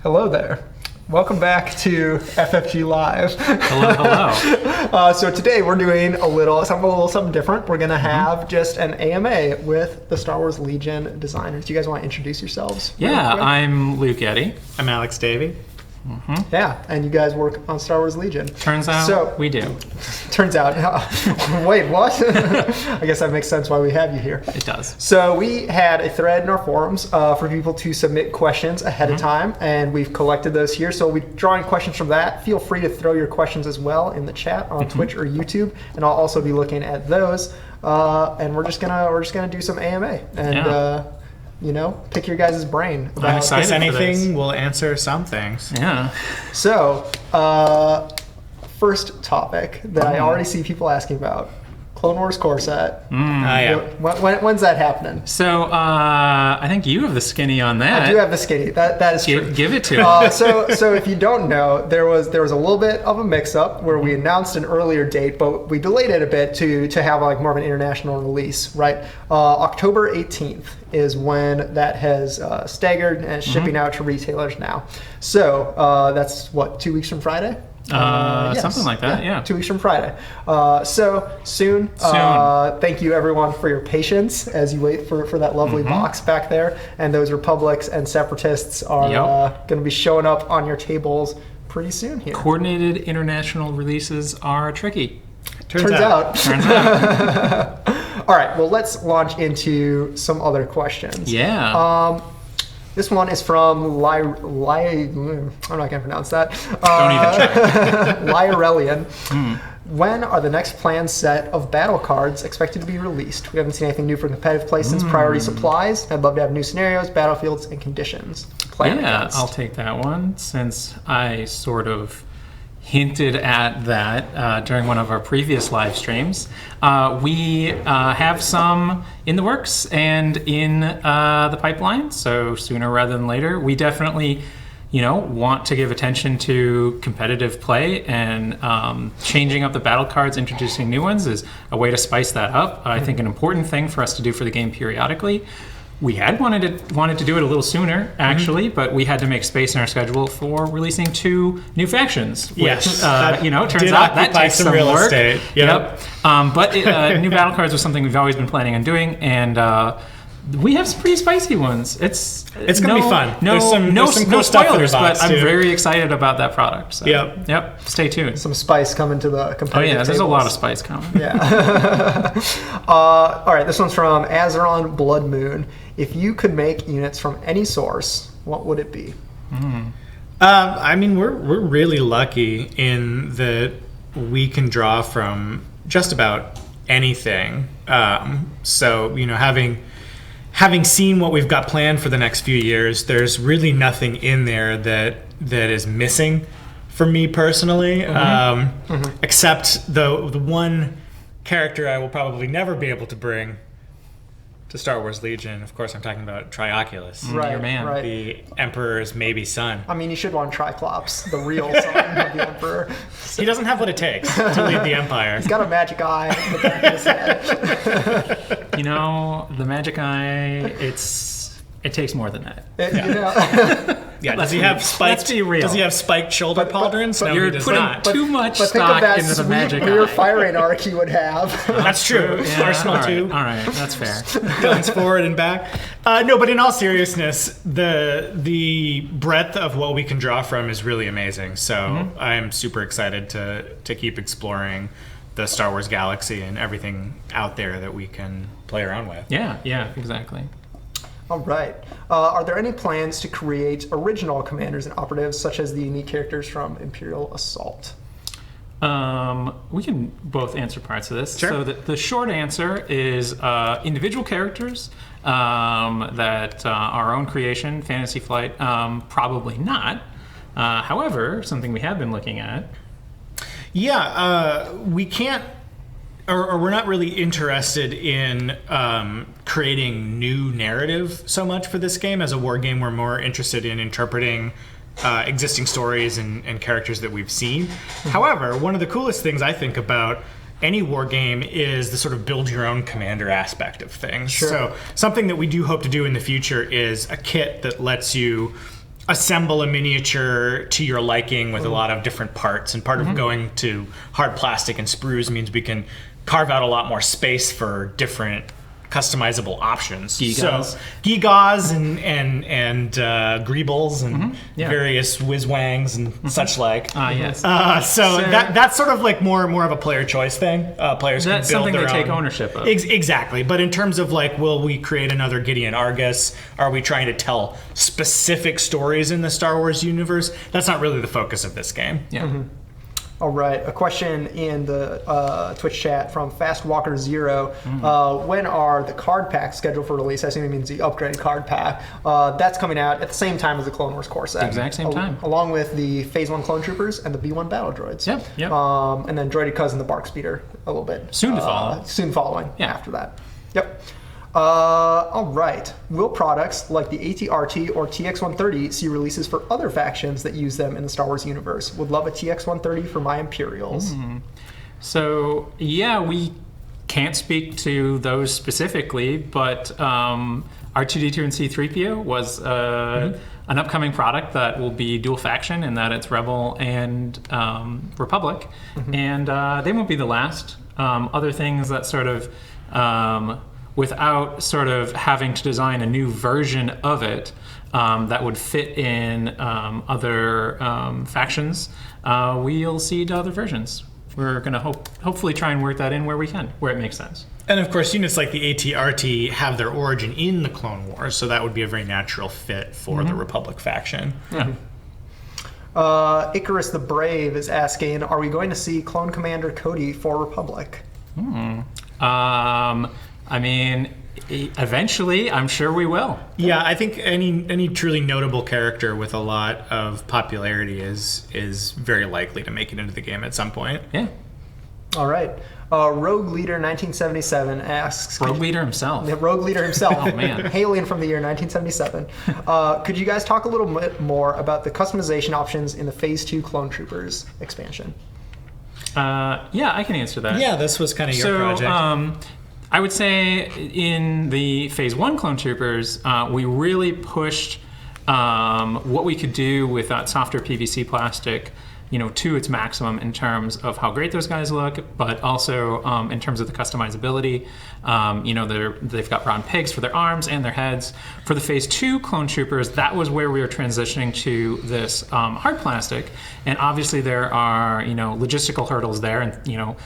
Hello there. Welcome back to FFGLive. Hello. So today we're doing a little something different. We're going to have just an AMA with the Star Wars Legion designers. Do you guys want to introduce yourselves? Yeah, I'm Luke Eddy. I'm Alex Davy. Mm-hmm. Yeah, and you guys work on Star Wars Legion. Turns out we do. Turns out. Wait, what? I guess that makes sense why we have you here. It does. So we had a thread in our forums for people to submit questions ahead of time, and we've collected those here. So we're drawing questions from that. Feel free to throw your questions as well in the chat on Twitch or YouTube, and I'll also be looking at those. And we're just gonna do some AMA and. Pick your guys' brain. I'm excited. If anything, we'll answer some things. Yeah. So, first topic that I already see people asking about: Clone Wars Corset. Yeah. When's that happening? So, I think you have the skinny on that. I do have the skinny. That is true. Give it to me. So if you don't know, there was a little bit of a mix-up where we announced an earlier date, but we delayed it a bit to have like more of an international release, right? October 18th is when that has staggered and is shipping out to retailers now. So that's what, 2 weeks from Friday? Yes. Something like that, yeah. 2 weeks from Friday. So soon. Thank you everyone for your patience as you wait for that lovely box back there. And those Republics and Separatists are going to be showing up on your tables pretty soon here. Coordinated international releases are tricky. Turns out. All right, well, let's launch into some other questions. Yeah. This one is from I'm not going to pronounce that. Don't even try. Lyarelian. When are the next planned set of battle cards expected to be released? We haven't seen anything new from competitive play since Priority Supplies. I'd love to have new scenarios, battlefields, and conditions to plan against. I'll take that one since I sort of hinted at that during one of our previous live streams. We have some in the works and in the pipeline, so sooner rather than later. We definitely, want to give attention to competitive play, and changing up the battle cards, introducing new ones is a way to spice that up. I think an important thing for us to do for the game periodically. We had wanted to do it a little sooner, actually, but we had to make space in our schedule for releasing 2 new factions. Which, turns out that takes some real work. Estate. Yep. But new battle cards was something we've always been planning on doing, and we have some pretty spicy ones. It's gonna be fun. No cool spoilers, but I'm too. very excited about that product. So, Yep. Stay tuned. Some spice coming to the competitive there's tables. a lot of spice coming. Yeah. All right, this one's from Azeron Blood Moon. If you could make units from any source, what would it be? We're really lucky in that we can draw from just about anything. So having seen what we've got planned for the next few years, there's really nothing in there that is missing for me personally, except the one character I will probably never be able to bring to Star Wars Legion. Of course, I'm talking about Trioculus. Right, your man. right. The Emperor's maybe son. I mean, you should want Triclops, the real son of the Emperor. He doesn't have what it takes to lead the Empire. He's got a magic eye in the back of his head. The magic eye, it takes more than that. Does he have spiked? Let's be real. Does he have spiked shoulder pauldrons? No, you're he does putting not. too much But think of stock that into the magic rear eye. firing arc he would have. That's true. Yeah, Arsenal too. All right, that's fair. Guns forward and back. No, but in all seriousness, the breadth of what we can draw from is really amazing. So I'm super excited to keep exploring the Star Wars galaxy and everything out there that we can play around with. Yeah, exactly. All right. Are there any plans to create original commanders and operatives, such as the unique characters from Imperial Assault? We can both answer parts of this. Sure. So the short answer is individual characters that our own creation, Fantasy Flight, probably not. However, something we have been looking at. We can't, or we're not really interested in creating new narrative so much for this game. As a war game, we're more interested in interpreting existing stories and characters that we've seen. However, one of the coolest things I think about any war game is the sort of build your own commander aspect of things. Sure. So something that we do hope to do in the future is a kit that lets you assemble a miniature to your liking with a lot of different parts. And part of going to hard plastic and sprues means we can carve out a lot more space for different customizable options. Gigas. So gigas and greebles and various whiz-wangs and such like. Yes. So that's sort of like more of a player choice thing. Players can build something their they take own. ownership of. Exactly. But in terms of like, will we create another Gideon Argus? Are we trying to tell specific stories in the Star Wars universe? That's not really the focus of this game. Yeah. All right, a question in the Twitch chat from FastWalker0. When are the card packs scheduled for release? I assume it means the upgraded card pack. That's coming out at the same time as the Clone Wars Corset. Exact same time. Along with the Phase 1 Clone Troopers and the B1 Battle Droids. Yep. And then Droided Cousin, the Bark Speeder, a little bit. Soon to follow. Soon following Yeah. after that. Yep. All right. Will products like the AT-RT or TX-130 see releases for other factions that use them in the Star Wars universe? Would love a TX-130 for my Imperials. So, yeah, we can't speak to those specifically, but R2-D2 and C-3PO was an upcoming product that will be dual faction in that it's Rebel and Republic. And they won't be the last. Other things that sort of... without sort of having to design a new version of it that would fit in other factions, we'll see to other versions. We're going to hopefully try and work that in where we can, where it makes sense. And of course, units like the AT-RT have their origin in the Clone Wars, so that would be a very natural fit for the Republic faction. Yeah. Icarus the Brave is asking, are we going to see Clone Commander Cody for Republic? I mean, eventually, I'm sure we will. Yeah, I think any truly notable character with a lot of popularity is very likely to make it into the game at some point. Yeah. All right. Rogue Leader 1977 asks... Rogue Leader himself. The Rogue Leader himself. Oh, man. Hailing from the year 1977. Could you guys talk a little bit more about the customization options in the Phase 2 Clone Troopers expansion? Yeah, I can answer that. Yeah, this was kind of your project. I would say in the Phase 1 Clone Troopers, we really pushed what we could do with that softer PVC plastic, to its maximum in terms of how great those guys look, but also in terms of the customizability. They've got round pegs for their arms and their heads. For the Phase 2 Clone Troopers, that was where we were transitioning to this hard plastic, and obviously there are logistical hurdles there, and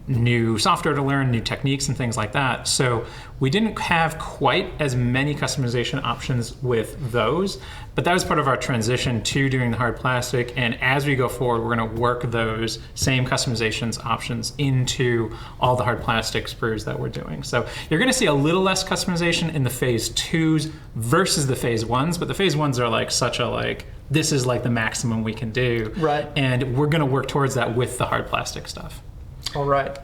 new software to learn, new techniques and things like that. So we didn't have quite as many customization options with those, but that was part of our transition to doing the hard plastic. And as we go forward, we're going to work those same customizations options into all the hard plastic sprues that we're doing. So you're going to see a little less customization in the Phase 2s versus the Phase 1s, but the Phase 1s are like such a this is like the maximum we can do. Right. And we're going to work towards that with the hard plastic stuff. All right.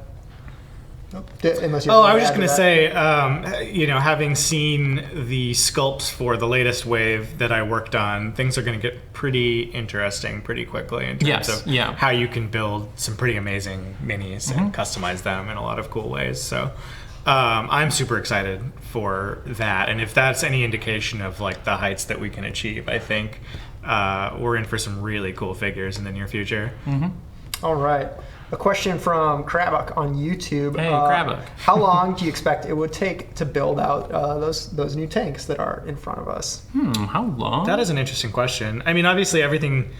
Unless you I was just going to say, having seen the sculpts for the latest wave that I worked on, things are going to get pretty interesting pretty quickly in terms of how you can build some pretty amazing minis and customize them in a lot of cool ways. So I'm super excited for that. And if that's any indication of the heights that we can achieve, I think we're in for some really cool figures in the near future. All right. A question from Krabak on YouTube. Hey, Krabak. How long do you expect it would take to build out those new tanks that are in front of us? How long? That is an interesting question. I mean, obviously everything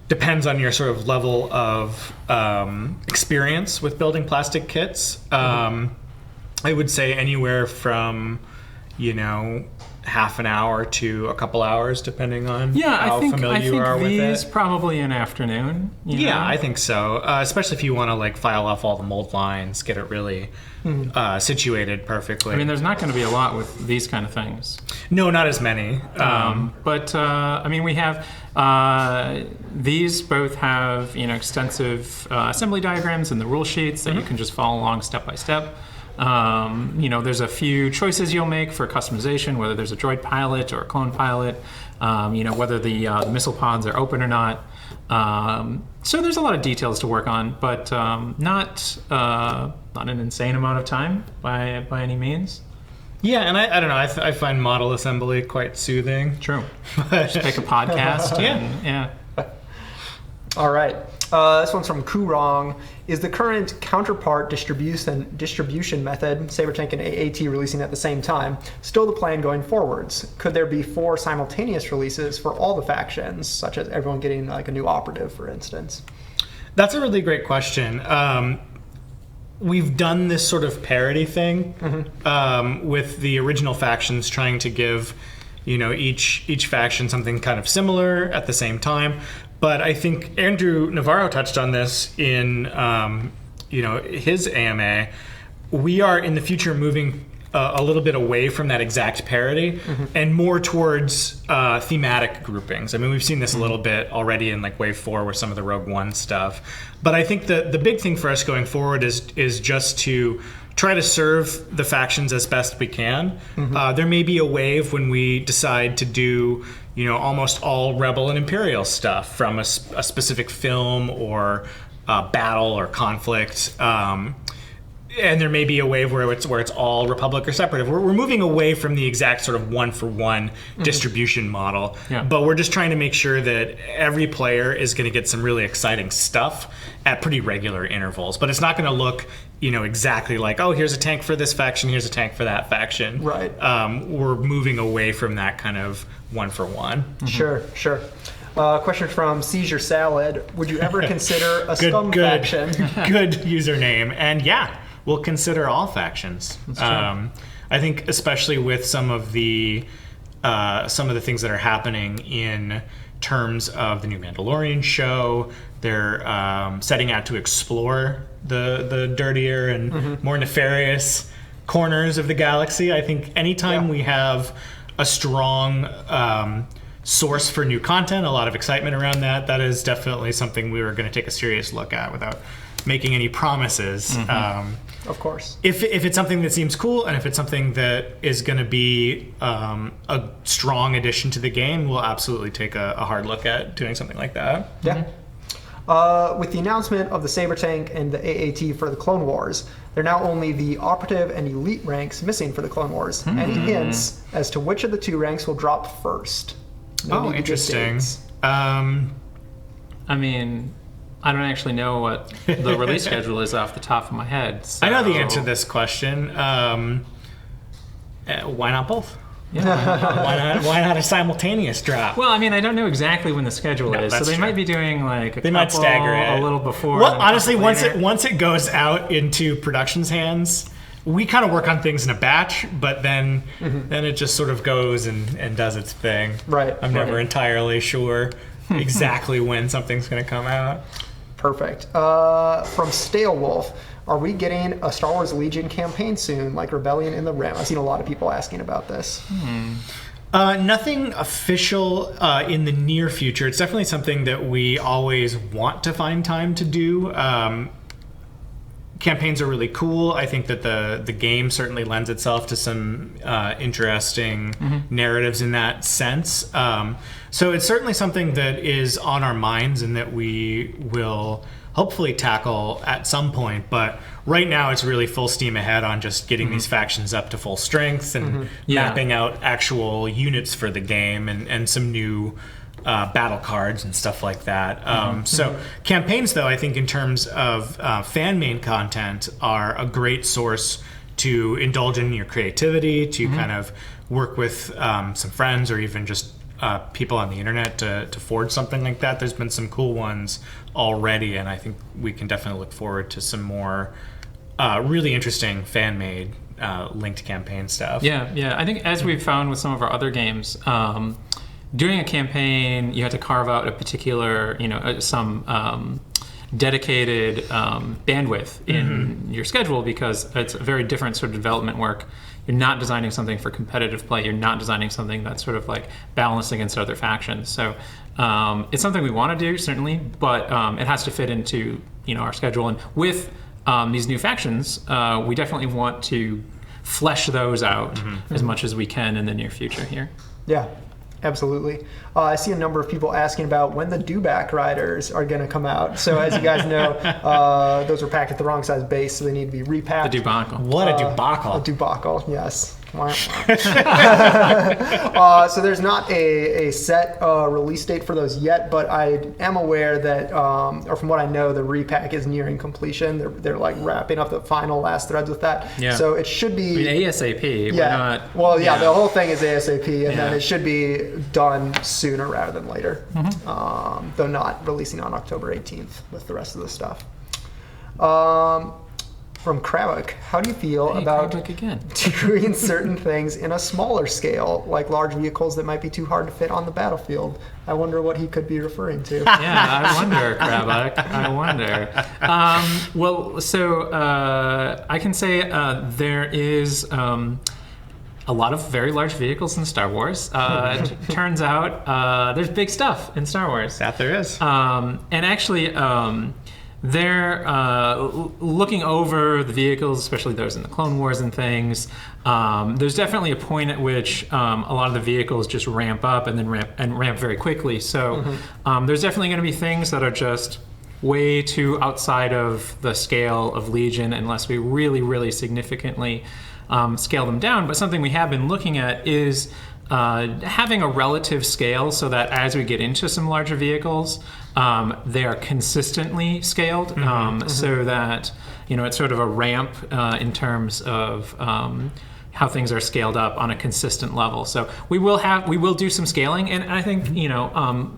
depends on your sort of level of experience with building plastic kits. I would say anywhere from, half an hour to a couple hours, depending on how familiar you are with it. I think probably an afternoon. I think so. Especially if you want to file off all the mold lines, get it really situated perfectly. I mean, there's not going to be a lot with these kind of things. No, not as many. But we have these both have extensive assembly diagrams and the rule sheets that you can just follow along step by step. There's a few choices you'll make for customization, whether there's a droid pilot or a clone pilot, whether the missile pods are open or not. So there's a lot of details to work on, but not an insane amount of time by any means. Yeah, and I don't know. I find model assembly quite soothing. True. Just make a podcast. Yeah. All right. This one's from Kurong. Is the current counterpart distribution method, Sabertank and AAT releasing at the same time, still the plan going forwards? Could there be 4 simultaneous releases for all the factions, such as everyone getting like a new operative, for instance? That's a really great question. We've done this sort of parody thing with the original factions, trying to give, each faction something kind of similar at the same time. But I think Andrew Navarro touched on this in, his AMA. We are in the future moving a little bit away from that exact parody and more towards thematic groupings. I mean, we've seen this a little bit already in like Wave 4 with some of the Rogue One stuff. But I think the big thing for us going forward is just to try to serve the factions as best we can. There may be a wave when we decide to do, almost all Rebel and Imperial stuff from a specific film or battle or conflict. And there may be a wave where it's all Republic or Separative. We're moving away from the exact sort of one-for-one distribution model. Yeah. But we're just trying to make sure that every player is going to get some really exciting stuff at pretty regular intervals. But it's not going to look, exactly like, oh, here's a tank for this faction, here's a tank for that faction. Right. We're moving away from that kind of one-for-one. Sure. Question from Seizure Salad. Would you ever consider a scum faction? Good username. And yeah, we'll consider all factions. I think especially with some of the things that are happening in terms of the new Mandalorian show, they're setting out to explore the dirtier and more nefarious corners of the galaxy. I think anytime we have a strong source for new content, a lot of excitement around that is definitely something we were going to take a serious look at without making any promises. Of course. If it's something that seems cool and if it's something that is going to be a strong addition to the game, we'll absolutely take a hard look at doing something like that. Yeah. With the announcement of the Sabertank and the AAT for the Clone Wars, there are now only the Operative and Elite ranks missing for the Clone Wars. Any hints as to which of the 2 ranks will drop first? No interesting. I mean, I don't actually know what the release schedule is off the top of my head. So. I know the answer to this question. Why not both? Yeah. Why not a simultaneous drop? Well, I mean, I don't know exactly when the schedule is, so they might be doing like they might stagger it a little before. Well, honestly, once it goes out into production's hands, we kind of work on things in a batch, but then it just sort of goes and does its thing. Right. I'm never entirely sure exactly when something's going to come out. Perfect. From Stale Wolf, are we getting a Star Wars Legion campaign soon, like Rebellion in the Rim? I've seen a lot of people asking about this. Nothing official in the near future. It's definitely something that we always want to find time to do. Campaigns are really cool. I think that the game certainly lends itself to some interesting narratives in that sense. So it's certainly something that is on our minds and that we will hopefully tackle at some point. But right now it's really full steam ahead on just getting these factions up to full strength and mapping out actual units for the game and some new battle cards and stuff like that. So campaigns, though, I think in terms of fan main content are a great source to indulge in your creativity, to kind of work with some friends or even just people on the internet to forge something like that. There's been some cool ones already, and I think we can definitely look forward to some more really interesting fan-made linked campaign stuff. Yeah. I think as we've found with some of our other games, doing a campaign, you have to carve out a particular, some dedicated bandwidth in your schedule because it's a very different sort of development work. You're not designing something for competitive play. You're not designing something that's sort of like balanced against other factions. So it's something we want to do, certainly, but it has to fit into our schedule. And with these new factions, we definitely want to flesh those out as much as we can in the near future here. Yeah. Absolutely. I see a number of people asking about when the Dewback Riders are going to come out. So as you guys know, those were packed at the wrong size base, so they need to be repacked. The debacle. What a debacle. A debacle, yes. So there's not a set release date for those yet, but I am aware that, or from what I know, the repack is nearing completion. They're like wrapping up the final last threads with that. Yeah. So it should be ASAP. Yeah. We're not, well, yeah, the whole thing is ASAP, and Yeah. then it should be done sooner rather than later. Though not releasing on October 18th with the rest of the stuff. From Kravik, how do you feel about Kravik again. doing certain things in a smaller scale, like large vehicles that might be too hard to fit on the battlefield? I wonder what he could be referring to. Yeah, I wonder, Kravik. I wonder. Well, so I can say there is a lot of very large vehicles in Star Wars. It turns out there's big stuff in Star Wars. That there is. And actually, they're looking over the vehicles, especially those in the Clone Wars and things. There's definitely a point at which a lot of the vehicles just ramp up and then ramp very quickly. So there's definitely going to be things that are just way too outside of the scale of Legion unless we really, really significantly scale them down. But something we have been looking at is having a relative scale so that as we get into some larger vehicles, they are consistently scaled, so that it's sort of a ramp in terms of how things are scaled up on a consistent level. So we will do some scaling, and I think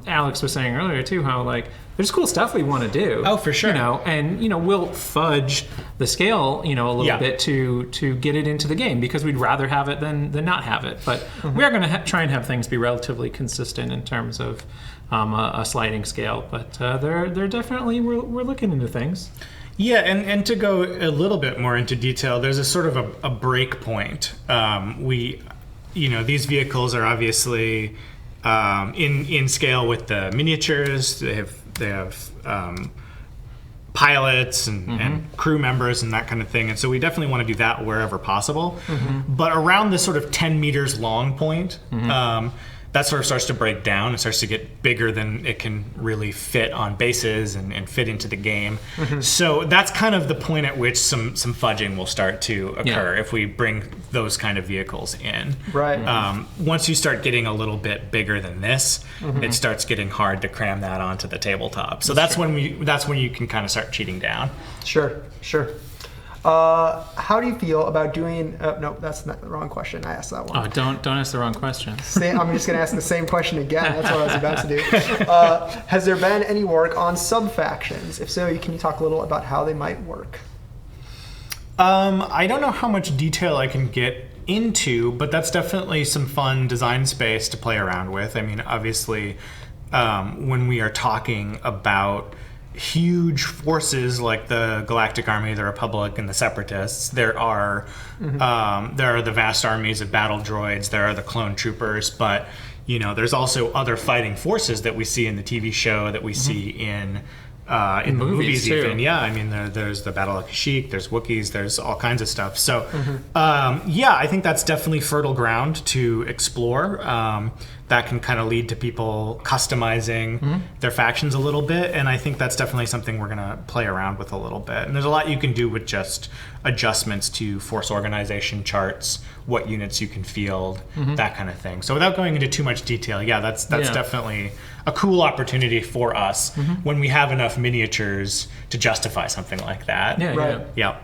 Alex was saying earlier too how there's cool stuff we want to do. Oh, for sure. And we'll fudge the scale a little bit to get it into the game because we'd rather have it than not have it. But we are going to try and have things be relatively consistent in terms of a sliding scale. But they're definitely we're looking into things. Yeah, and to go a little bit more into detail, there's a sort of a break point. These vehicles are obviously in scale with the miniatures. They have pilots and crew members and that kind of thing, and so we definitely want to do that wherever possible. But around this sort of 10 meters long point, that sort of starts to break down. It starts to get bigger than it can really fit on bases and fit into the game. So that's kind of the point at which some fudging will start to occur if we bring those kind of vehicles in. Right. Once you start getting a little bit bigger than this, it starts getting hard to cram that onto the tabletop. So that's when you can kind of start cheating down. Sure. How do you feel about doing? No, that's not the wrong question. I asked that one. Oh, don't ask the wrong question. I'm just going to ask the same question again. That's what I was about to do. Has there been any work on sub-factions? If so, can you talk a little about how they might work? I don't know how much detail I can get into, but that's definitely some fun design space to play around with. I mean, obviously, when we are talking about huge forces like the Galactic Army, the Republic, and the Separatists, there are the vast armies of battle droids, there are the clone troopers, but there's also other fighting forces that we see in the TV show, that we see in the movies too. even. Yeah, I mean, there's the Battle of Kashyyyk, there's Wookiees, there's all kinds of stuff. So, I think that's definitely fertile ground to explore. That can kind of lead to people customizing their factions a little bit, and I think that's definitely something we're going to play around with a little bit. And there's a lot you can do with just adjustments to force organization charts, what units you can field, that kind of thing. So without going into too much detail, that's definitely a cool opportunity for us when we have enough miniatures to justify something like that. Yeah.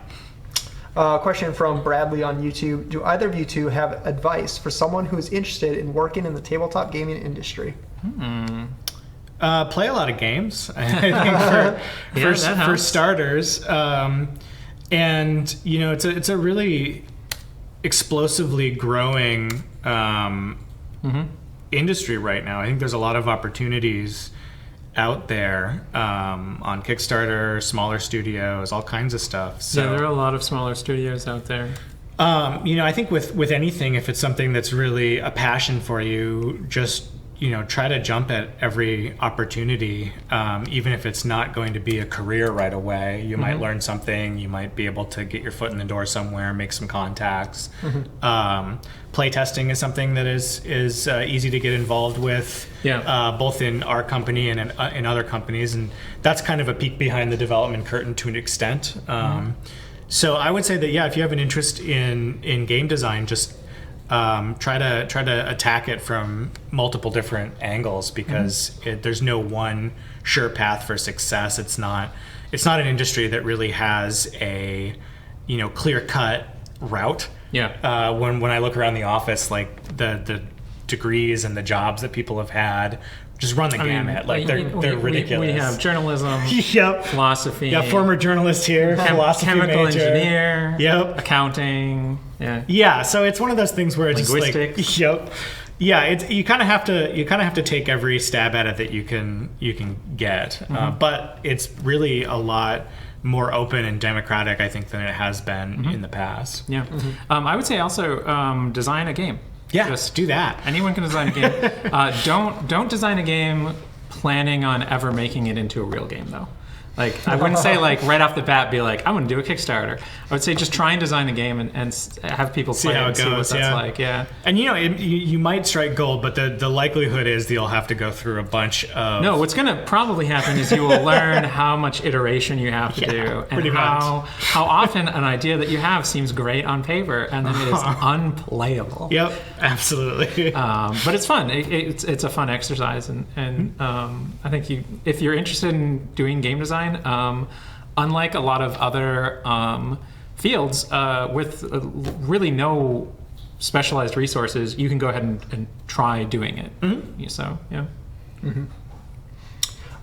Question from Bradley on YouTube. Do either of you two have advice for someone who is interested in working in the tabletop gaming industry? Play a lot of games, I think, for starters. And, it's a really explosively growing industry right now. I think there's a lot of opportunities out there on Kickstarter, smaller studios, all kinds of stuff. So, there are a lot of smaller studios out there. I think with anything, if it's something that's really a passion for you, just try to jump at every opportunity, even if it's not going to be a career right away. You might learn something. You might be able to get your foot in the door somewhere, make some contacts. Playtesting is something that is easy to get involved with, both in our company and in other companies, and that's kind of a peek behind the development curtain to an extent. So I would say that if you have an interest in game design, just try to attack it from multiple different angles, because there's no one sure path for success. It's not an industry that really has a clear cut route. Yeah. When I look around the office, like the degrees and the jobs that people have had, just run the gamut. They're ridiculous. We have journalism, yep, philosophy. Yeah, former journalist here, philosophy chemical major. engineer. Yep. Accounting. Yeah. Yeah. So it's one of those things where it's linguistics. Just like, yep. Yeah, you kind of have to take every stab at it that you can get, but it's really a lot more open and democratic, I think, than it has been in the past. Yeah. I would say also design a game. Yeah, just do that. Anyone can design a game. Don't design a game planning on ever making it into a real game, though. Like, I wouldn't say, like, right off the bat, be like, I'm going to do a Kickstarter. I would say just try and design a game and have people play it and see what that's like. Yeah. And, you might strike gold, but the likelihood is that you'll have to go through a bunch of... No, what's going to probably happen is you will learn how much iteration you have to do, and how often an idea that you have seems great on paper, and then it is unplayable. Yep, absolutely. But it's fun. It's a fun exercise, and I think if you're interested in doing game design, unlike a lot of other fields with really no specialized resources, you can go ahead and try doing it. So, yeah.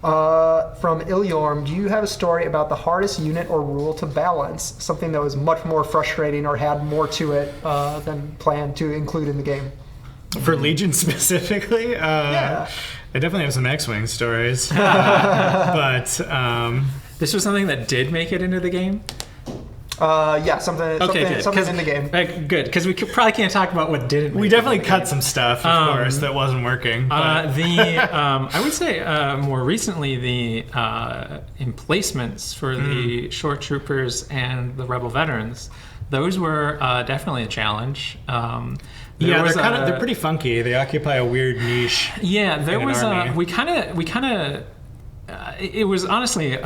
From Ilyorm, do you have a story about the hardest unit or rule to balance? Something that was much more frustrating or had more to it than planned to include in the game? For Legion specifically? Yeah. I definitely have some X-Wing stories. But this was something that did make it into the game? Yeah, something in the game. Good, because we probably can't talk about what didn't. We definitely cut some stuff, of course, that wasn't working. I would say more recently the emplacements for the short troopers and the rebel veterans, those were definitely a challenge. They're pretty funky. They occupy a weird niche. Yeah, there was it was honestly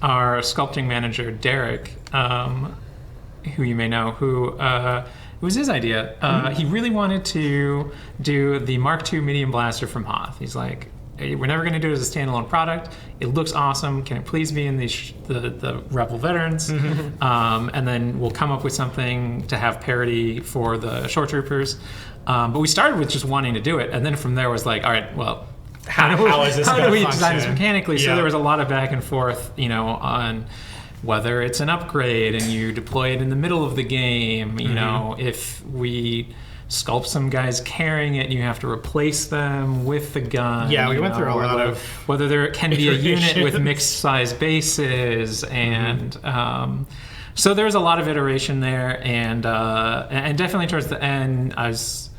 our sculpting manager Derek, who you may know, it was his idea. He really wanted to do the Mark II medium blaster from Hoth. He's like, hey, we're never going to do it as a standalone product. It looks awesome. Can it please be in the Rebel veterans? And then we'll come up with something to have parity for the short troopers. But we started with just wanting to do it, and then from there was like, all right, well, how do we design this mechanically? So there was a lot of back and forth, on whether it's an upgrade and you deploy it in the middle of the game. If we sculpt some guys carrying it and you have to replace them with the gun. Yeah, we went through a lot of whether there can be a unit with mixed size bases, and so there's a lot of iteration there, and definitely towards the end I was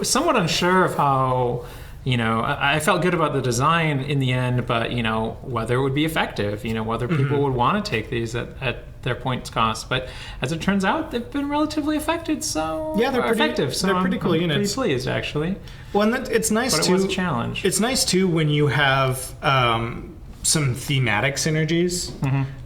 somewhat unsure of how. I felt good about the design in the end, but, whether it would be effective, whether people would want to take these at their points cost. But as it turns out, they've been relatively effective, so yeah, they're pretty effective. So they're pretty cool I'm units. Pretty pleased, actually. Well, and it's nice but too. It was a challenge. It's nice too when you have some thematic synergies,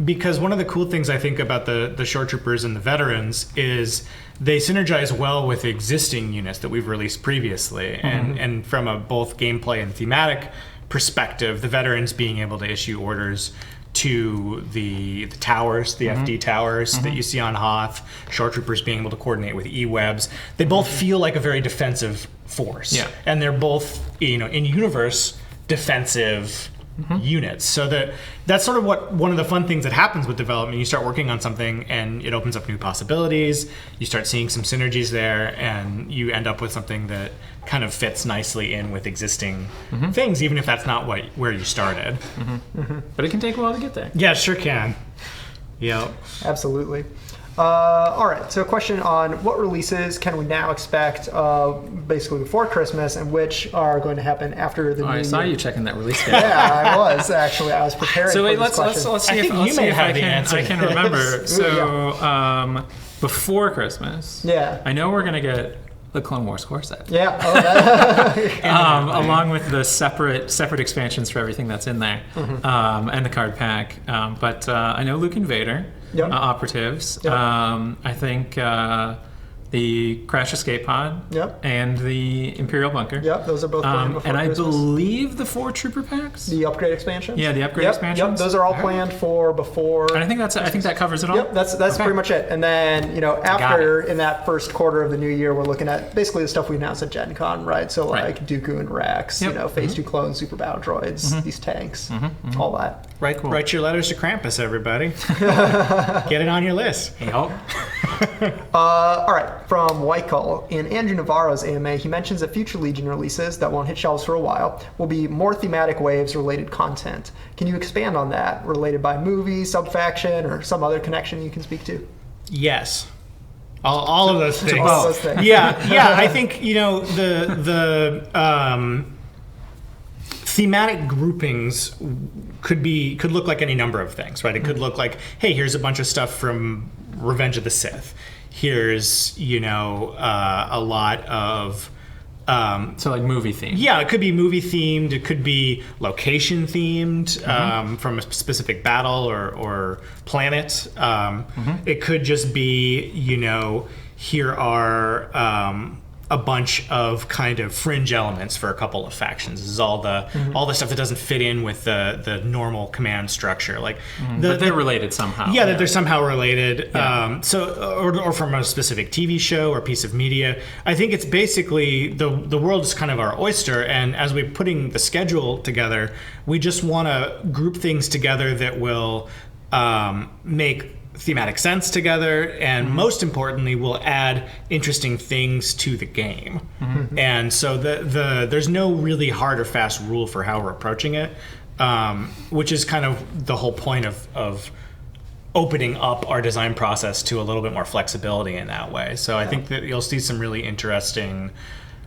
because one of the cool things I think about the short troopers and the veterans is they synergize well with existing units that we've released previously, and from a both gameplay and thematic perspective, the veterans being able to issue orders to the towers, the FD towers that you see on Hoth, short troopers being able to coordinate with E-webs. They both feel like a very defensive force, and they're both in universe defensive units. So that's sort of one of the fun things that happens with development. You start working on something and it opens up new possibilities. You start seeing some synergies there, and you end up with something that kind of fits nicely in with existing things, even if that's not where you started. But it can take a while to get there. Yeah, it sure can. Yep. Absolutely. All right, so a question on what releases can we now expect basically before Christmas, and which are going to happen after the new year? I saw you checking that release date. Yeah, I was actually. I was preparing so wait, for this question. let's see if I can remember. So before Christmas, I know we're going to get the Clone Wars Corset. Yeah. Along with the separate expansions for everything that's in there, and the card pack. But I know Luke and Vader, Operatives. I think the crash escape pod, Yep. and the Imperial bunker. Yep, those are both planned before and I Christmas. believe the 4 trooper packs. The upgrade expansions? Yeah, the upgrade Yep, expansions. those are all planned for before. And I think that covers it all. Yep, that's Okay. pretty much it. And then, after in that first quarter of the new year, we're looking at basically the stuff we announced at Gen Con, right? So like Dooku and Rex, Yep. Phase 2 clones, super battle droids, these tanks, all that. Write your letters to Krampus, everybody. Get it on your list. Yep. All right, from Whitecall, in Andrew Navarro's AMA, he mentions that future Legion releases that won't hit shelves for a while will be more thematic waves related content. Can you expand on that, related by movie, sub-faction, or some other connection you can speak to? Yes. All of those things. All of those things. Yeah. I think the thematic groupings could look like any number of things, right? It could look like, hey, here's a bunch of stuff from Revenge of the Sith. Here's a lot of So like movie themed. yeah, it could be movie themed. It could be location themed from a specific battle or planet. It could just be here are a bunch of kind of fringe elements for a couple of factions. This is all the stuff that doesn't fit in with the normal command structure. Like, But they're related somehow. yeah, that they're somehow related. Yeah. Or from a specific TV show or piece of media. I think it's basically the world is kind of our oyster, and as we're putting the schedule together, we just want to group things together that will make thematic sense together, and most importantly, will add interesting things to the game. And so there's no really hard or fast rule for how we're approaching it, which is kind of the whole point of opening up our design process to a little bit more flexibility in that way. So I think that you'll see some really interesting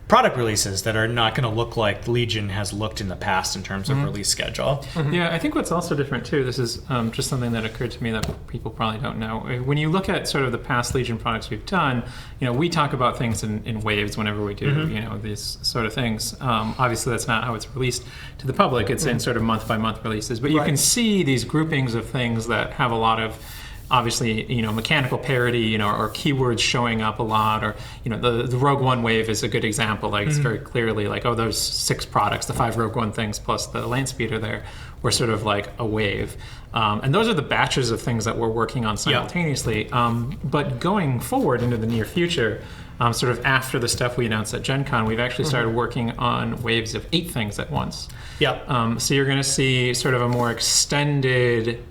product releases that are not going to look like Legion has looked in the past in terms of release schedule. Yeah, I think what's also different too, this is just something that occurred to me that people probably don't know. When you look at sort of the past Legion products we've done, we talk about things in waves whenever we do, these sort of things. Obviously, that's not how it's released to the public. It's in sort of month-by-month releases. But you can see these groupings of things that have a lot of obviously, mechanical parity, or keywords showing up a lot, or, the Rogue One wave is a good example. Like, it's very clearly like, oh, those 6 products, the 5 Rogue One things plus the land speeder there, were sort of like a wave. And those are the batches of things that we're working on simultaneously. But going forward into the near future, sort of after the stuff we announced at Gen Con, we've actually started working on waves of 8 things at once. So you're going to see sort of a more extended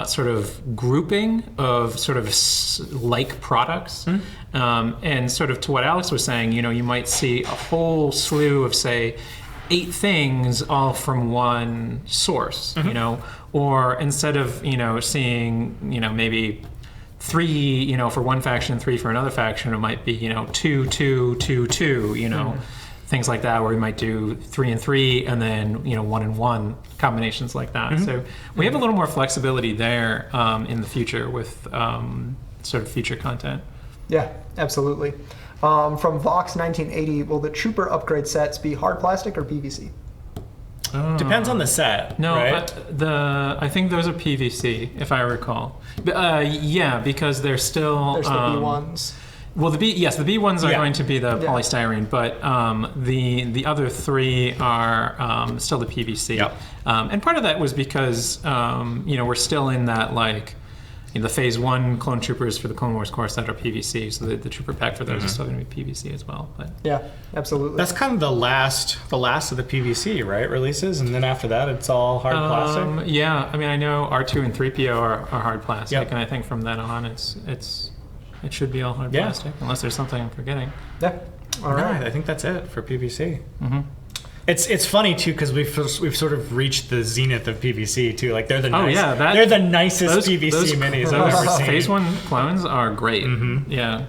sort of grouping of sort of like products. And sort of to what Alex was saying, you might see a whole slew of, say, 8 things all from one source, or instead of, seeing, maybe 3, for one faction, 3 for another faction, it might be, 2, 2, 2, 2, things like that, where we might do 3 and 3, and then 1 and 1 combinations like that. So we have a little more flexibility there in the future with sort of future content. Yeah, absolutely. From Vox 1980, will the Trooper upgrade sets be hard plastic or PVC? Depends on the set. No, right? but I think those are PVC, if I recall. Yeah, because they're still There's the B1s. Well, the B ones are Yeah. going to be the polystyrene, but the other 3 are still the PVC. Yep. And part of that was because we're still in that the Phase 1 clone troopers for the Clone Wars Corset are PVC, so the trooper pack for those is still going to be PVC as well. But Yeah, absolutely. That's kind of the last of the PVC, right? Releases, and then after that, it's all hard plastic. Yeah, I mean, I know R2 and 3PO are hard plastic, Yep. and I think from then on, it should be all hard plastic, unless there's something I'm forgetting. Yeah. All right. I think that's it for PVC. It's funny too because we've sort of reached the zenith of PVC too. Like they're the they're the nicest PVC minis I've ever seen. Phase 1 clones are great. Yeah.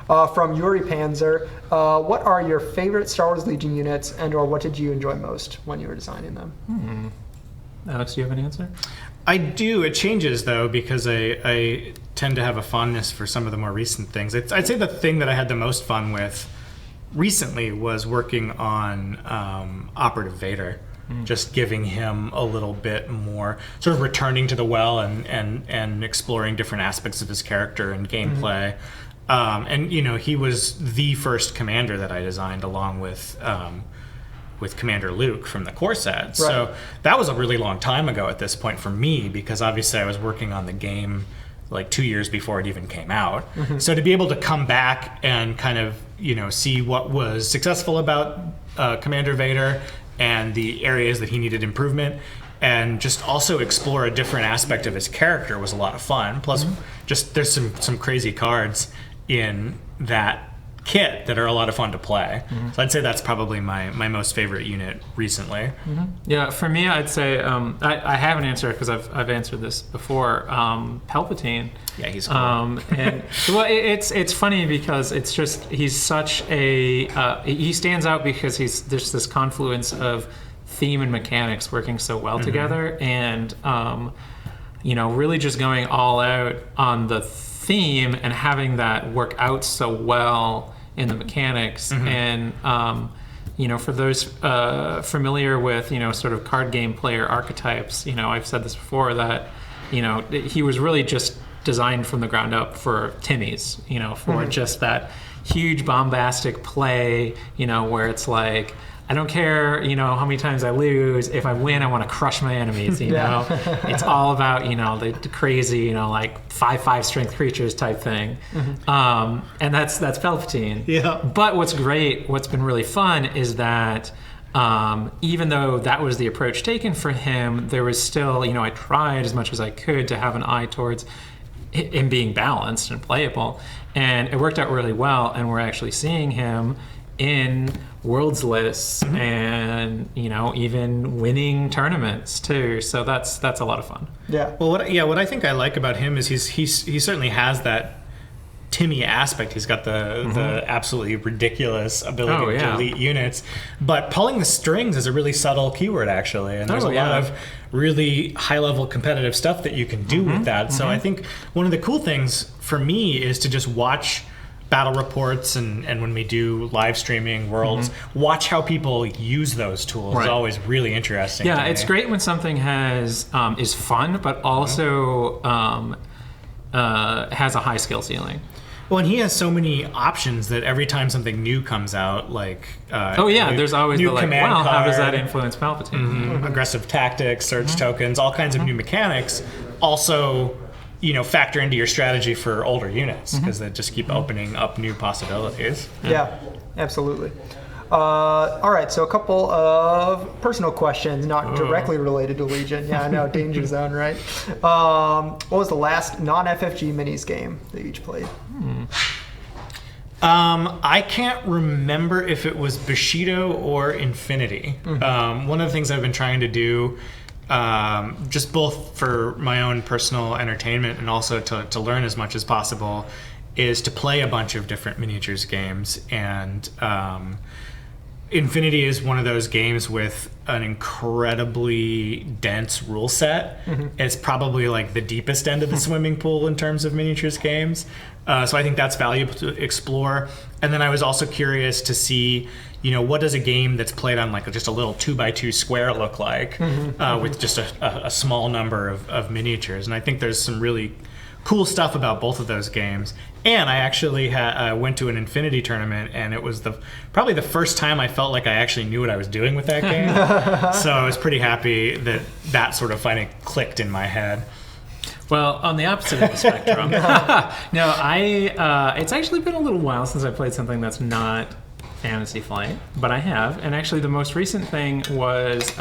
From Yuri Panzer, what are your favorite Star Wars Legion units, and/or what did you enjoy most when you were designing them? Alex, do you have an answer? I do. It changes though because I tend to have a fondness for some of the more recent things. I'd say the thing that I had the most fun with recently was working on Operative Vader, just giving him a little bit more, sort of returning to the well and exploring different aspects of his character and gameplay. And he was the first commander that I designed, along with Commander Luke from the Corset. Right. So that was a really long time ago at this point for me, because obviously I was working on the game like 2 years before it even came out. So to be able to come back and kind of see what was successful about Commander Vader and the areas that he needed improvement, and just also explore a different aspect of his character was a lot of fun. Plus, just there's some crazy cards in that kit that are a lot of fun to play. So I'd say that's probably my most favorite unit recently. Yeah, for me, I'd say I have an answer because I've answered this before. Palpatine. Yeah, he's cool. And well, it's funny because it's just he's such a he stands out because there's this confluence of theme and mechanics working so well together, and really just going all out on the theme and having that work out so well in the mechanics. And for those familiar with sort of card game player archetypes, I've said this before, that he was really just designed from the ground up for Timmy's, for just that huge bombastic play, where it's like, I don't care, how many times I lose. If I win, I want to crush my enemies, It's all about, the crazy, like 5/5 strength creatures type thing. And that's Palpatine. Yeah. But what's been really fun is that even though that was the approach taken for him, there was still, I tried as much as I could to have an eye towards him being balanced and playable. And it worked out really well. And we're actually seeing him in worlds lists and even winning tournaments too, so that's a lot of fun. What I think I like about him is he certainly has that Timmy aspect. He's got the absolutely ridiculous ability to delete units, but pulling the strings is a really subtle keyword actually, and there's a lot of really high level competitive stuff that you can do with that. So I think one of the cool things for me is to just watch battle reports and when we do live streaming worlds, watch how people use those tools. Is always really interesting. Yeah, it's great when something is fun, but also has a high skill ceiling. Well, and he has so many options that every time something new comes out, like there's always new the like, command well, card, how does that influence Palpatine? Aggressive tactics, search tokens, all kinds of new mechanics. Also, factor into your strategy for older units, because they just keep opening up new possibilities. Yeah, absolutely. All right, so a couple of personal questions, not directly related to Legion. Yeah, I know, danger zone, right? What was the last non-FFG minis game that you each played? I can't remember if it was Bushido or Infinity. One of the things I've been trying to do, just both for my own personal entertainment and also to learn as much as possible, is to play a bunch of different miniatures games. And Infinity is one of those games with an incredibly dense rule set. It's probably like the deepest end of the swimming pool in terms of miniatures games. So I think that's valuable to explore. And then I was also curious to see, what does a game that's played on like just a little 2x2 square look like with just a small number of miniatures. And I think there's some really cool stuff about both of those games. And I actually went to an Infinity tournament, and it was probably the first time I felt like I actually knew what I was doing with that game. So I was pretty happy that sort of finally clicked in my head. Well, on the opposite of the spectrum, it's actually been a little while since I played something that's not Fantasy Flight, but I have. And actually the most recent thing was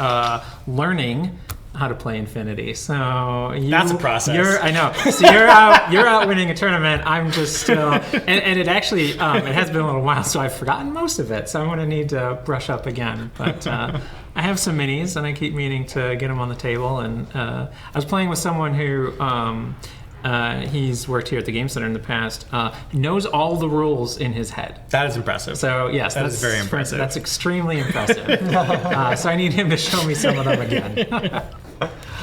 learning how to play Infinity. So that's a process. I know. So you're out winning a tournament. I'm just still, and it actually it has been a little while, so I've forgotten most of it. So I'm going to need to brush up again. But I have some minis, and I keep meaning to get them on the table. And I was playing with someone who he's worked here at the Game Center in the past. Knows all the rules in his head. That is impressive. So yes, that is very impressive. That's extremely impressive. So I need him to show me some of them again.